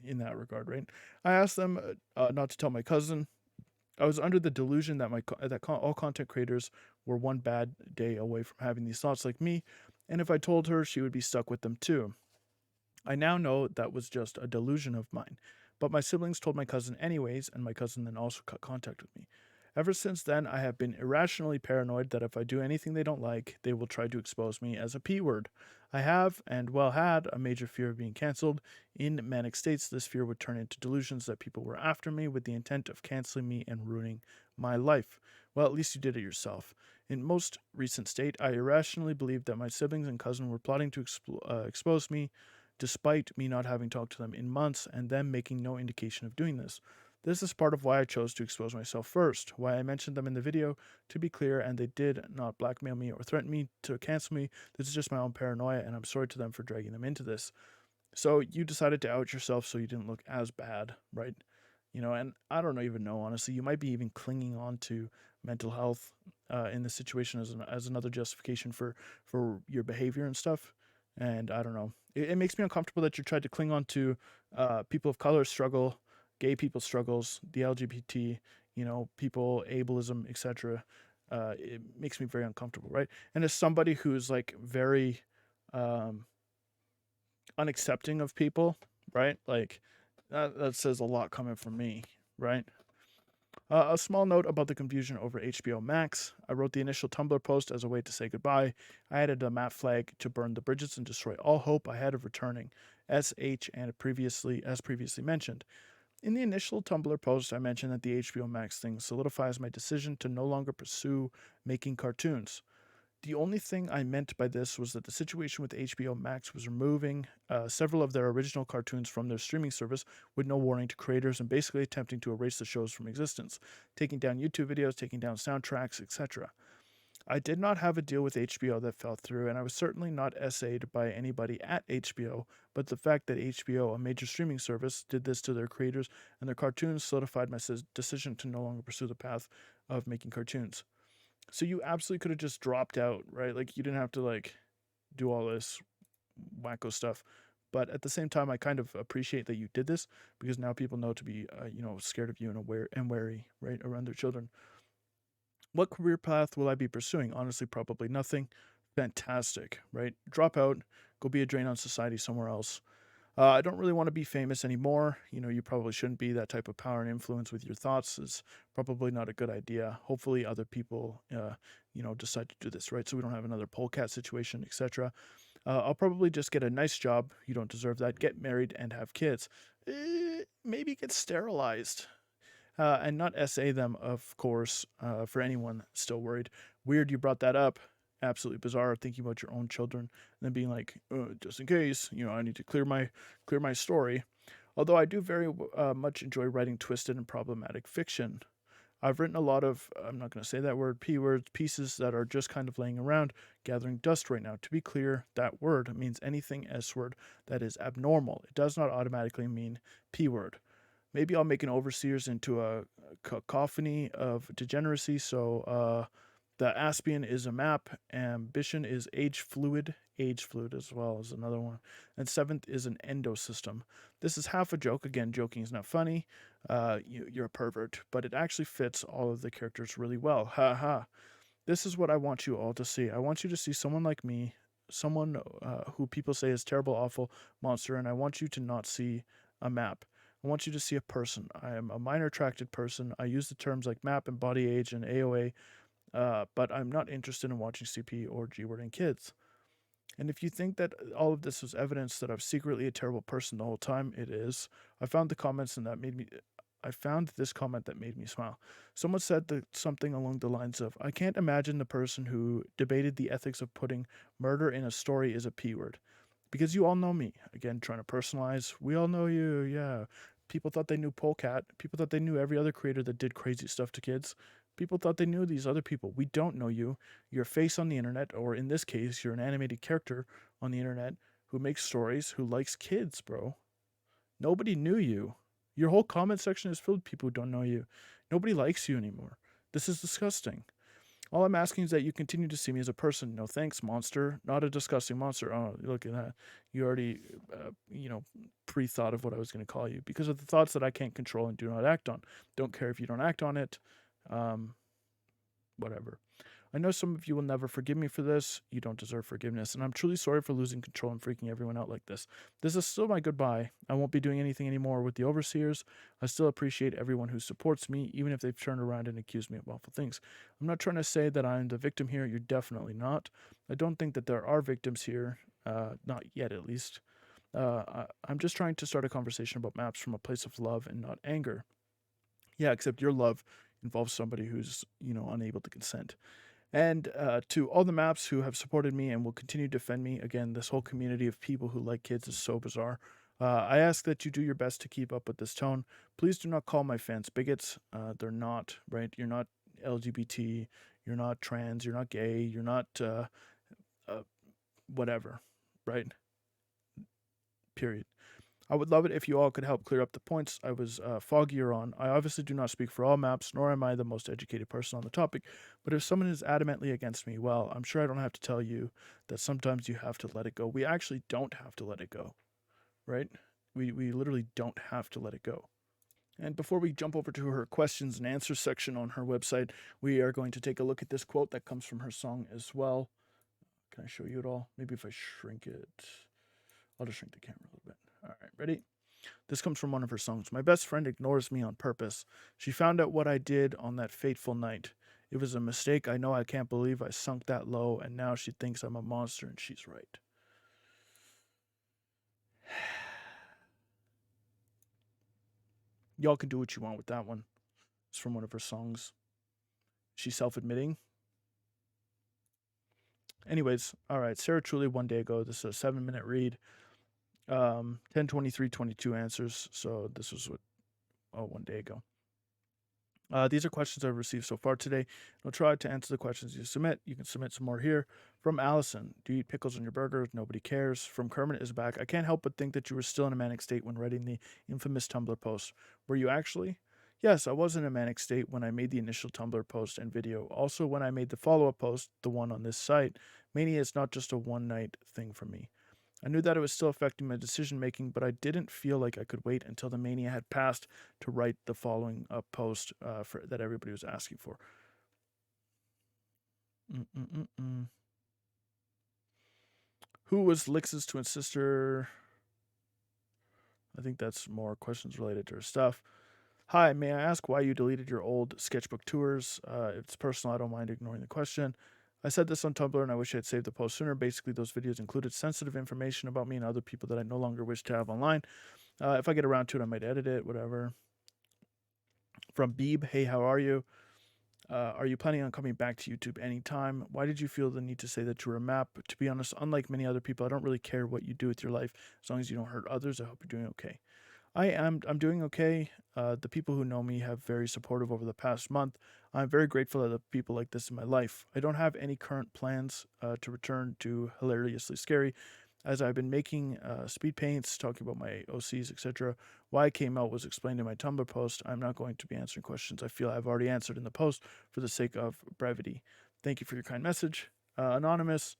in that regard, right? I asked them not to tell my cousin. I was under the delusion that all content creators were one bad day away from having these thoughts like me, and if I told her, she would be stuck with them too. I now know that was just a delusion of mine, but my siblings told my cousin anyways, and my cousin then also cut contact with me. Ever since then, I have been irrationally paranoid that if I do anything they don't like, they will try to expose me as a P word. I have, and well had, a major fear of being cancelled. In manic states, this fear would turn into delusions that people were after me with the intent of canceling me and ruining my life. Well, at least you did it yourself. In most recent state, I irrationally believed that my siblings and cousin were plotting to expose me, despite me not having talked to them in months and them making no indication of doing this. This is part of why I chose to expose myself first, why I mentioned them in the video, to be clear, and they did not blackmail me or threaten me to cancel me. This is just my own paranoia, and I'm sorry to them for dragging them into this. So you decided to out yourself so you didn't look as bad, right? And I don't even know, honestly. You might be even clinging on to mental health in this situation as another justification for your behavior and stuff. And I don't know. It makes me uncomfortable that you tried to cling on to people of color struggle, gay people struggles, the LGBT, people, ableism, etc. It makes me very uncomfortable, right? And as somebody who's like very unaccepting of people, right? Like that says a lot coming from me, right? A small note about the confusion over HBO Max. I wrote the initial Tumblr post as a way to say goodbye. I added a map flag to burn the bridges and destroy all hope I had of returning, SH and as previously mentioned. In the initial Tumblr post, I mentioned that the HBO Max thing solidifies my decision to no longer pursue making cartoons. The only thing I meant by this was that the situation with HBO Max was removing several of their original cartoons from their streaming service with no warning to creators and basically attempting to erase the shows from existence, taking down YouTube videos, taking down soundtracks, etc. I did not have a deal with HBO that fell through, and I was certainly not essayed by anybody at HBO, but the fact that HBO, a major streaming service, did this to their creators and their cartoons solidified my decision to no longer pursue the path of making cartoons. So you absolutely could have just dropped out, right? Like you didn't have to like do all this wacko stuff. But at the same time, I kind of appreciate that you did this because now people know to be, scared of you and aware and wary, right, around their children. What career path will I be pursuing? Honestly, probably nothing. Fantastic, right? Drop out, go be a drain on society somewhere else. I don't really want to be famous anymore. You probably shouldn't be. That type of power and influence with your thoughts is probably not a good idea. Hopefully, other people, decide to do this, right? So we don't have another polecat situation, etc. I'll probably just get a nice job. You don't deserve that. Get married and have kids. Maybe get sterilized. And not SA them, of course, for anyone still worried. Weird you brought that up. Absolutely bizarre thinking about your own children and then being like, just in case, I need to clear my story. Although I do very much enjoy writing twisted and problematic fiction. I've written a lot of, I'm not going to say that word, P words, pieces that are just kind of laying around, gathering dust right now. To be clear, that word means anything S word that is abnormal. It does not automatically mean P word. Maybe I'll make an overseers into a cacophony of degeneracy. So the Aspian is a map. Ambition is age fluid. Age fluid as well is another one. And seventh is an endosystem. This is half a joke. Again, joking is not funny. You're a pervert, but it actually fits all of the characters really well. Ha ha. This is what I want you all to see. I want you to see someone like me, someone who people say is terrible, awful monster, and I want you to not see a map. I want you to see a person. I am a minor attracted person. I use the terms like map and body age and AOA, but I'm not interested in watching CP or G-wording kids. And if you think that all of this was evidence that I'm secretly a terrible person the whole time, it is. I found the comments and that made me. I found this comment that made me smile. Someone said something along the lines of, I can't imagine the person who debated the ethics of putting murder in a story is a P word. Because you all know me. Again, trying to personalize. We all know you, yeah. People thought they knew Polecat. People thought they knew every other creator that did crazy stuff to kids. People thought they knew these other people. We don't know you. You're a face on the internet, or in this case, you're an animated character on the internet who makes stories, who likes kids, bro. Nobody knew you. Your whole comment section is filled with people who don't know you. Nobody likes you anymore. This is disgusting. All I'm asking is that you continue to see me as a person. No thanks, monster. Not a disgusting monster. Oh, look at that. You already, pre-thought of what I was going to call you because of the thoughts that I can't control and do not act on. Don't care if you don't act on it. Whatever. I know some of you will never forgive me for this. You don't deserve forgiveness, and I'm truly sorry for losing control and freaking everyone out like this. This is still my goodbye. I won't be doing anything anymore with the overseers. I still appreciate everyone who supports me, even if they've turned around and accused me of awful things. I'm not trying to say that I'm the victim here. You're definitely not. I don't think that there are victims here, not yet at least. I'm just trying to start a conversation about maps from a place of love and not anger. Yeah, except your love involves somebody who's, unable to consent. And to all the maps who have supported me and will continue to defend me, again, this whole community of people who like kids is so bizarre. I ask that you do your best to keep up with this tone. Please do not call my fans bigots. They're not, right? You're not LGBT. You're not trans. You're not gay. You're not whatever, right? Period. I would love it if you all could help clear up the points I was foggier on. I obviously do not speak for all maps, nor am I the most educated person on the topic, but if someone is adamantly against me, well, I'm sure I don't have to tell you that sometimes you have to let it go. We actually don't have to let it go, right? We literally don't have to let it go. And before we jump over to her questions and answers section on her website, we are going to take a look at this quote that comes from her song as well. Can I show you it all? Maybe if I shrink it. I'll just shrink the camera a little bit. All right, ready? This comes from one of her songs. My best friend ignores me on purpose. She found out what I did on that fateful night. It was a mistake. I know I can't believe I sunk that low, and now she thinks I'm a monster, and she's right. Y'all can do what you want with that one. It's from one of her songs. She's self-admitting. Anyways, all right. Sarah Truly, one day ago. This is a 7-minute read. 10, 23, 22 answers. So this was one day ago. These are questions I've received so far today. I'll try to answer the questions you submit. You can submit some more here. From Allison, do you eat pickles on your burger? Nobody cares. From Kermit is back. I can't help but think that you were still in a manic state when writing the infamous Tumblr post. Were you actually? Yes, I was in a manic state when I made the initial Tumblr post and video. Also, when I made the follow-up post, the one on this site. Mania is not just a one-night thing for me. I knew that it was still affecting my decision making, but I didn't feel like I could wait until the mania had passed to write the following post that everybody was asking for. Who was Lix's twin sister? I think that's more questions related to her stuff. Hi, may I ask why you deleted your old sketchbook tours? If it's personal, I don't mind ignoring the question. I said this on Tumblr and I wish I had saved the post sooner. Basically, those videos included sensitive information about me and other people that I no longer wish to have online. If I get around to it, I might edit it, whatever. From Beeb, hey, how are you? Are you planning on coming back to YouTube anytime? Why did you feel the need to say that you were a map? To be honest, unlike many other people, I don't really care what you do with your life as long as you don't hurt others. I hope you're doing okay. I'm doing okay. The people who know me have very supportive over the past month. I'm very grateful to the people like this in my life. I don't have any current plans to return to Hilariously Scary, as I've been making speed paints, talking about my OCs, etc. Why I came out was explained in my Tumblr post. I'm not going to be answering questions I feel I've already answered in the post for the sake of brevity. Thank you for your kind message. Anonymous,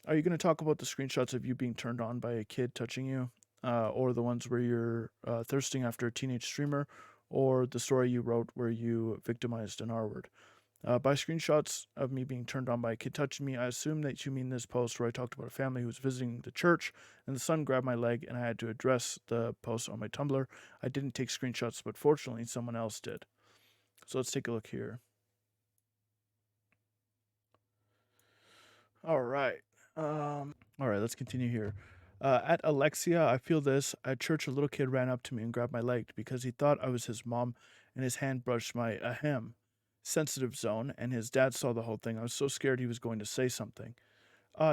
are you going to talk about the screenshots of you being turned on by a kid touching you? Or the ones where you're thirsting after a teenage streamer, or the story you wrote where you victimized an R word. By screenshots of me being turned on by a kid touching me, I assume that you mean this post where I talked about a family who was visiting the church and the son grabbed my leg and I had to address the post on my Tumblr. I didn't take screenshots, but fortunately someone else did. So let's take a look here. All right. All right, let's continue here. At Alexia, I feel this. At church, a little kid ran up to me and grabbed my leg because he thought I was his mom, and his hand brushed my ahem sensitive zone, and his dad saw the whole thing. I was so scared he was going to say something.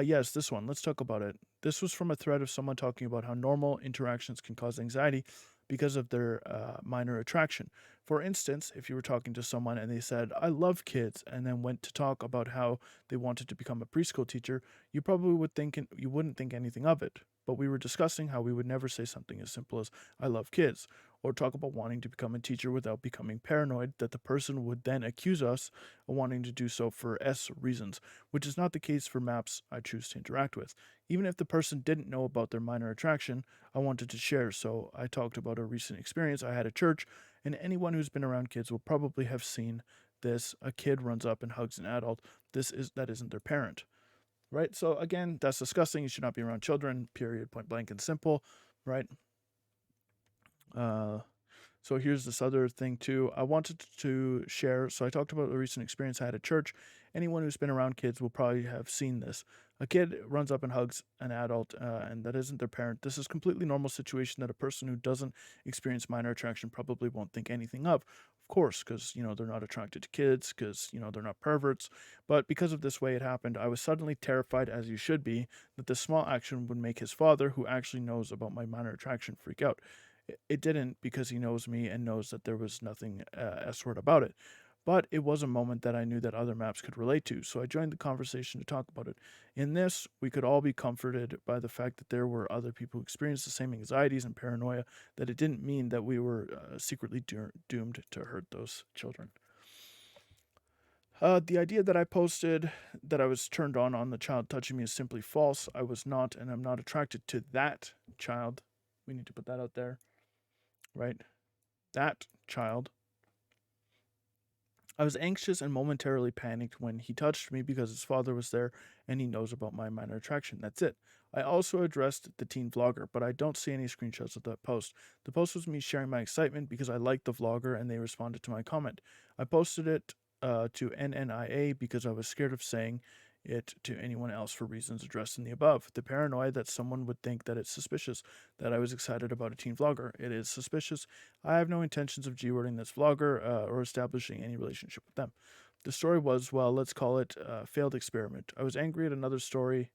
Yes, this one. Let's talk about it. This was from a thread of someone talking about how normal interactions can cause anxiety because of their minor attraction. For instance, if you were talking to someone and they said, I love kids, and then went to talk about how they wanted to become a preschool teacher, you probably wouldn't think anything of it. But we were discussing how we would never say something as simple as, I love kids, or talk about wanting to become a teacher without becoming paranoid that the person would then accuse us of wanting to do so for S reasons, which is not the case for maps I choose to interact with. Even if the person didn't know about their minor attraction, I wanted to share, so I talked about a recent experience I had at church, and anyone who's been around kids will probably have seen this. A kid runs up and hugs an adult. That isn't their parent. Right? So again, that's disgusting. You should not be around children, period, point blank and simple, right? So here's this other thing too. I wanted to share. So I talked about a recent experience I had at church. Anyone who's been around kids will probably have seen this. A kid runs up and hugs an adult, and that isn't their parent. This is a completely normal situation that a person who doesn't experience minor attraction probably won't think anything of. Of course, because they're not attracted to kids, because they're not perverts. But because of this way it happened, I was suddenly terrified, as you should be, that this small action would make his father, who actually knows about my minor attraction, freak out. It didn't, because he knows me and knows that there was nothing S-word about it. But it was a moment that I knew that other maps could relate to, so I joined the conversation to talk about it. In this, we could all be comforted by the fact that there were other people who experienced the same anxieties and paranoia, that it didn't mean that we were secretly doomed to hurt those children. The idea that I posted that I was turned on the child touching me is simply false. I was not, and I'm not attracted to that child. We need to put that out there. Right? That child. I was anxious and momentarily panicked when he touched me because his father was there and he knows about my minor attraction. That's it. I also addressed the teen vlogger, but I don't see any screenshots of that post. The post was me sharing my excitement because I liked the vlogger and they responded to my comment. I posted it to NNIA because I was scared of saying it to anyone else for reasons addressed in the above. The paranoia that someone would think that it's suspicious that I was excited about a teen vlogger. It is suspicious. I have no intentions of G-wording this vlogger or establishing any relationship with them. The story was, well, let's call it a failed experiment. I was angry at another story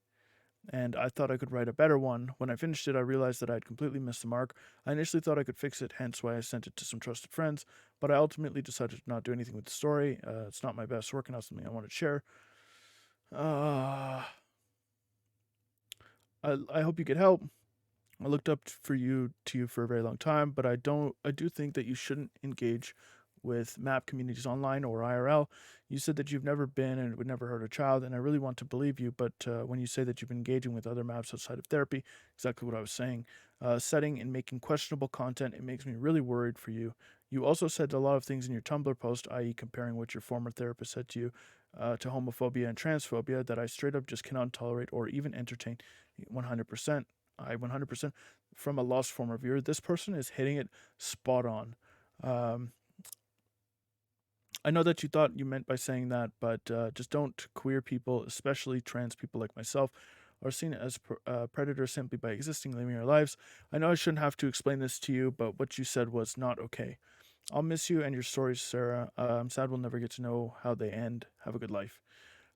and I thought I could write a better one. When I finished it, I realized that I had completely missed the mark. I initially thought I could fix it, hence why I sent it to some trusted friends, but I ultimately decided to not do anything with the story. It's not my best work and not something I want to share. I hope you get help. I looked up to you for a very long time, but I do think that you shouldn't engage with map communities online or IRL. You said that you've never been and it would never hurt a child, and I really want to believe you, but when you say that you've been engaging with other maps outside of therapy, exactly what I was saying, setting and making questionable content, it makes me really worried for you. You also said a lot of things in your Tumblr post, i.e. comparing what your former therapist said to you to homophobia and transphobia that I straight up just cannot tolerate or even entertain 100%. I 100% from a lost former viewer. This person is hitting it spot on. Um, I know that you thought you meant by saying that, but just don't. Queer people, especially trans people like myself, are seen as predators simply by existing, living our lives. I know I shouldn't have to explain this to you, but what you said was not okay. I'll miss you and your stories, Sarah. I'm sad we'll never get to know how they end. Have a good life.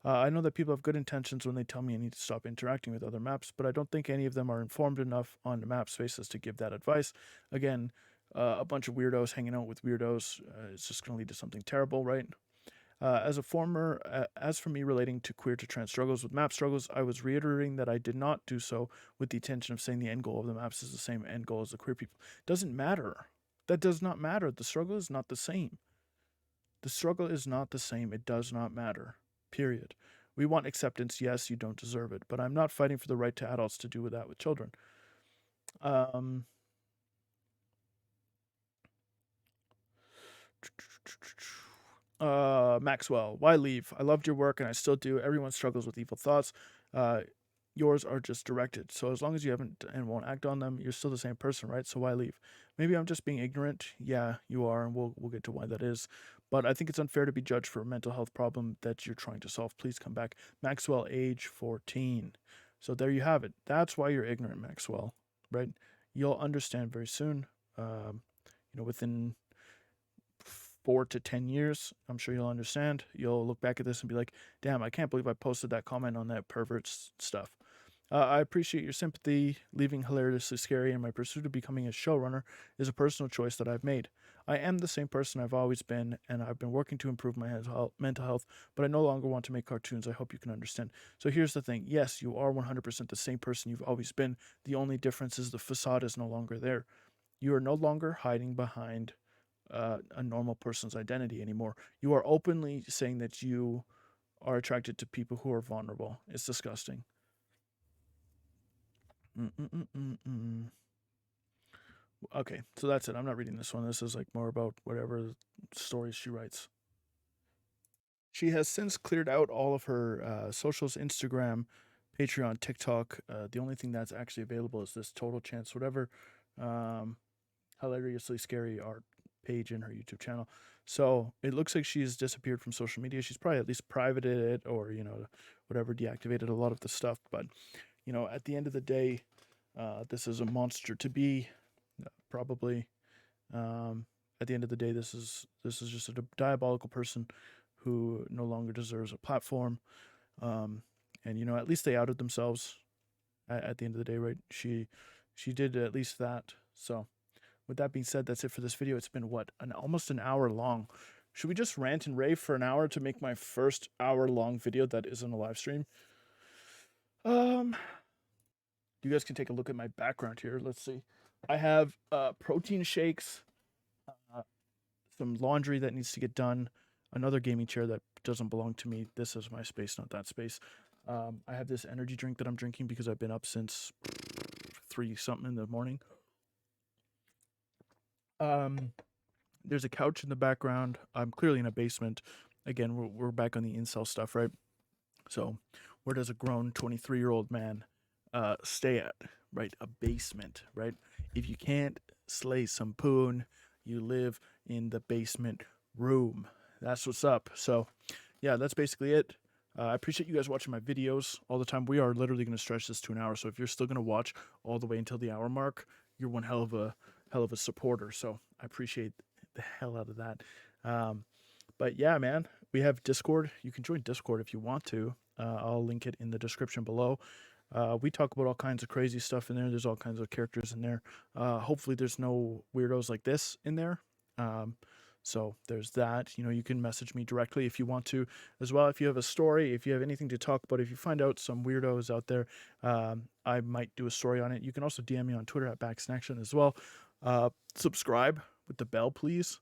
I know that people have good intentions when they tell me I need to stop interacting with other maps, but I don't think any of them are informed enough on map spaces to give that advice. Again, a bunch of weirdos hanging out with weirdos is just going to lead to something terrible, right? As for me relating to queer to trans struggles with map struggles, I was reiterating that I did not do so with the intention of saying the end goal of the maps is the same end goal as the queer people. Doesn't matter. That does not matter. The struggle is not the same. The struggle is not the same. It does not matter. Period. We want acceptance. Yes, you don't deserve it, but I'm not fighting for the right to adults to do that with children. Um, Maxwell, why leave? I loved your work and I still do. Everyone struggles with evil thoughts. Uh, yours are just directed. So as long as you haven't and won't act on them, you're still the same person, right? So why leave? Maybe I'm just being ignorant. Yeah, you are, and we'll get to why that is. But I think it's unfair to be judged for a mental health problem that you're trying to solve. Please come back. Maxwell, age 14. So there you have it. That's why you're ignorant, Maxwell, right? You'll understand very soon. Within 4 to 10 years, I'm sure you'll understand. You'll look back at this and be like, damn, I can't believe I posted that comment on that pervert stuff. I appreciate your sympathy. Leaving Hilariously Scary in my pursuit of becoming a showrunner is a personal choice that I've made. I am the same person I've always been, and I've been working to improve my mental health, but I no longer want to make cartoons. I hope you can understand. So here's the thing. Yes, you are 100% the same person you've always been. The only difference is the facade is no longer there. You are no longer hiding behind a normal person's identity anymore. You are openly saying that you are attracted to people who are vulnerable. It's disgusting. Mm-mm-mm-mm-mm. Okay, so that's it. I'm not reading this one. This is like more about whatever stories she writes. She has since cleared out all of her socials, Instagram, Patreon, TikTok. The only thing that's actually available is this Total Chance, whatever, um, hilariously scary art page in her YouTube channel. So it looks like she's disappeared from social media. She's probably at least privated it or, whatever, deactivated a lot of the stuff. But, at the end of the day, this is a monster to be, probably. At the end of the day, this is just a diabolical person who no longer deserves a platform. And at least they outed themselves at the end of the day, right? She did at least that. So with that being said, that's it for this video. It's been almost an hour long. Should we just rant and rave for an hour to make my first hour-long video that isn't a live stream? You guys can take a look at my background here. Let's see. I have protein shakes, uh, some laundry that needs to get done, another gaming chair that doesn't belong to me. This is my space, not that space. I have this energy drink that I'm drinking because I've been up since 3 something in the morning. There's a couch in the background. I'm clearly in a basement. Again, we're back on the incel stuff, right? So, where does a grown 23-year-old man stay at? Right, a basement. Right. If you can't slay some poon, you live in the basement room. That's what's up. So, yeah, that's basically it. I appreciate you guys watching my videos all the time. We are literally going to stretch this to an hour. So if you're still going to watch all the way until the hour mark, you're one hell of a supporter. So I appreciate the hell out of that. But yeah, man, we have Discord. You can join Discord if you want to. I'll link it in the description below. We talk about all kinds of crazy stuff in there. There's all kinds of characters in there. Hopefully, there's no weirdos like this in there. So there's that. You know, you can message me directly if you want to as well. If you have a story, if you have anything to talk about, if you find out some weirdos out there, I might do a story on it. You can also DM me on Twitter at Backsnaction as well. Subscribe with the bell, please.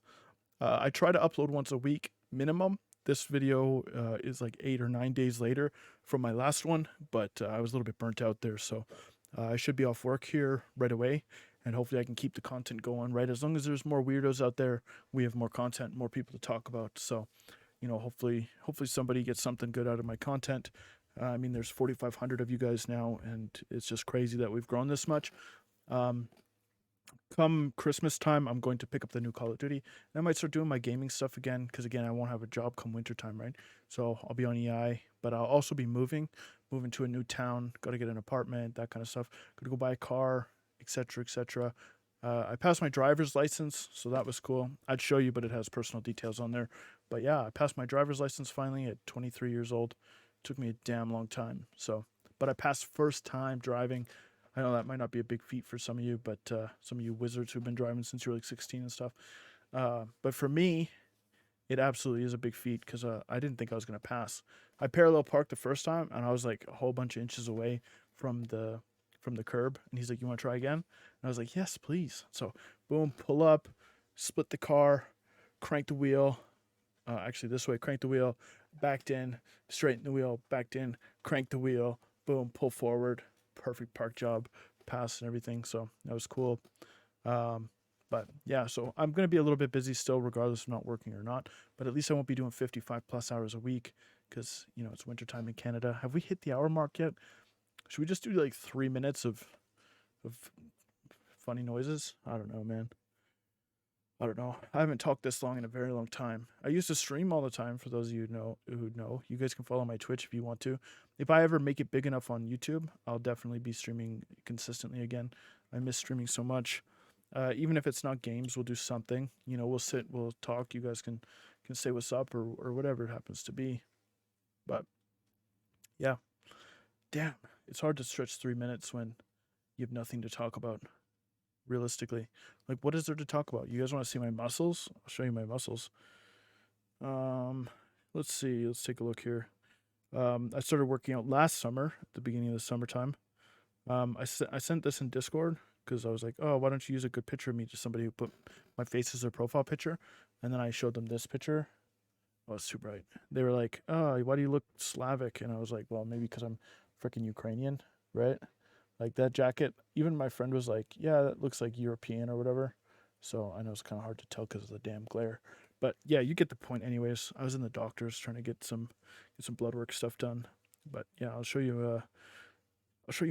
I try to upload once a week minimum. This video is like 8 or 9 days later from my last one, but I was a little bit burnt out there, so I should be off work here right away, and hopefully I can keep the content going, right? As long as there's more weirdos out there, we have more content, more people to talk about. So, you know, hopefully somebody gets something good out of my content. I mean, there's 4,500 of you guys now, and it's just crazy that we've grown this much. Come Christmas time, I'm going to pick up the new Call of Duty, and I might start doing my gaming stuff again, because again, I won't have a job come winter time, right? So I'll be on EI, but I'll also be moving to a new town, got to get an apartment, that kind of stuff, got to go buy a car, etc., etc. I passed my driver's license, so that was cool. I'd show you, but it has personal details on there. But yeah, I passed my driver's license finally at 23 years old. Took me a damn long time. So, but I passed first time driving. I know that might not be a big feat for some of you, but some of you wizards who've been driving since you were like 16 and stuff. But for me, it absolutely is a big feat, because I didn't think I was going to pass. I parallel parked the first time, and I was like a whole bunch of inches away from the curb. And he's like, "You want to try again?" And I was like, "Yes, please." So boom, pull up, split the car, crank the wheel. Actually, this way, crank the wheel, backed in, straighten the wheel, backed in, crank the wheel, boom, pull forward. Perfect park job, pass and everything. So that was cool. But yeah, so I'm going to be a little bit busy still, regardless of not working or not. But at least I won't be doing 55 plus hours a week, because, you know, it's wintertime in Canada. Have we hit the hour mark yet? Should we just do like 3 minutes of funny noises? I don't know, man. I don't know. I haven't talked this long in a very long time. I used to stream all the time, for those of you who know. You guys can follow my Twitch if you want to. If I ever make it big enough on YouTube, I'll definitely be streaming consistently again. I miss streaming so much. Even if it's not games, we'll do something. You know, we'll sit, we'll talk. You guys can say what's up, or whatever it happens to be. But yeah, damn, it's hard to stretch 3 minutes when you have nothing to talk about. Realistically, like, what is there to talk about? You guys want to see my muscles? I'll show you my muscles. Let's see. Let's take a look here. I started working out last summer, at the beginning of the summertime. I sent this in Discord, because I was like, "Oh, why don't you use a good picture of me?" to somebody who put my face as their profile picture, and then I showed them this picture. Oh, it's too bright. They were like, "Oh, why do you look Slavic?" And I was like, "Well, maybe because I'm freaking Ukrainian, right?" Like, that jacket, even my friend was like, "Yeah, that looks like European or whatever." So I know it's kind of hard to tell because of the damn glare. But yeah, you get the point anyways. I was in the doctor's trying to get some blood work stuff done. But yeah, I'll show you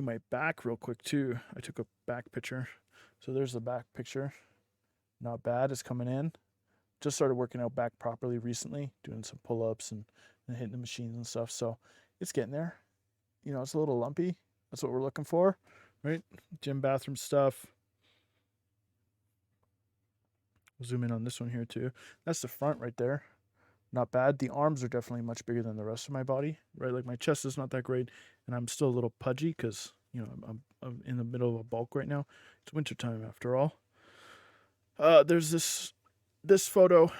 my back real quick too. I took a back picture. So there's the back picture. Not bad. It's coming in. Just started working out back properly recently, doing some pull-ups and hitting the machines and stuff. So it's getting there. You know, it's a little lumpy. That's what we're looking for, right? Gym, bathroom stuff. We'll zoom in on this one here too. That's the front right there. Not bad. The arms are definitely much bigger than the rest of my body, right? Like, my chest is not that great, and I'm still a little pudgy because, you know, I'm in the middle of a bulk right now. It's wintertime after all. There's this photo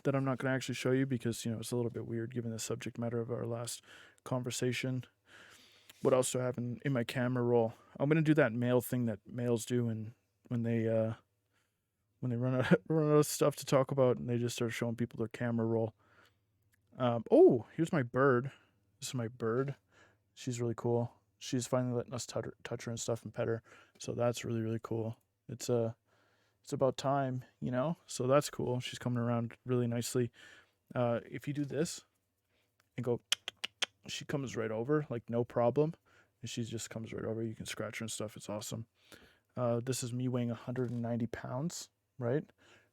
that I'm not going to actually show you, because, you know, it's a little bit weird given the subject matter of our last conversation. What else do I have in my camera roll? I'm going to do that male thing that males do when they run out, run out of stuff to talk about, and they just start showing people their camera roll. Oh, here's my bird. This is my bird. She's really cool. She's finally letting us touch her and stuff and pet her. So that's really, really cool. It's it's about time, you know? So that's cool. She's coming around really nicely. If you do this and go, she comes right over, like no problem. And she just comes right over. You can scratch her and stuff. It's awesome. This is me weighing 190 pounds, right?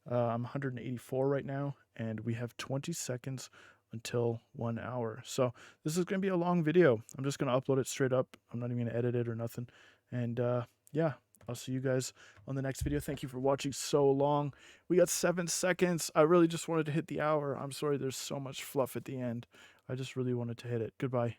I'm 184 right now, and we have 20 seconds until 1 hour. So this is going to be a long video. I'm just going to upload it straight up. I'm not even going to edit it or nothing. And yeah, I'll see you guys on the next video. Thank you for watching so long. We got 7 seconds. I really just wanted to hit the hour. I'm sorry there's so much fluff at the end. I just really wanted to hit it. Goodbye.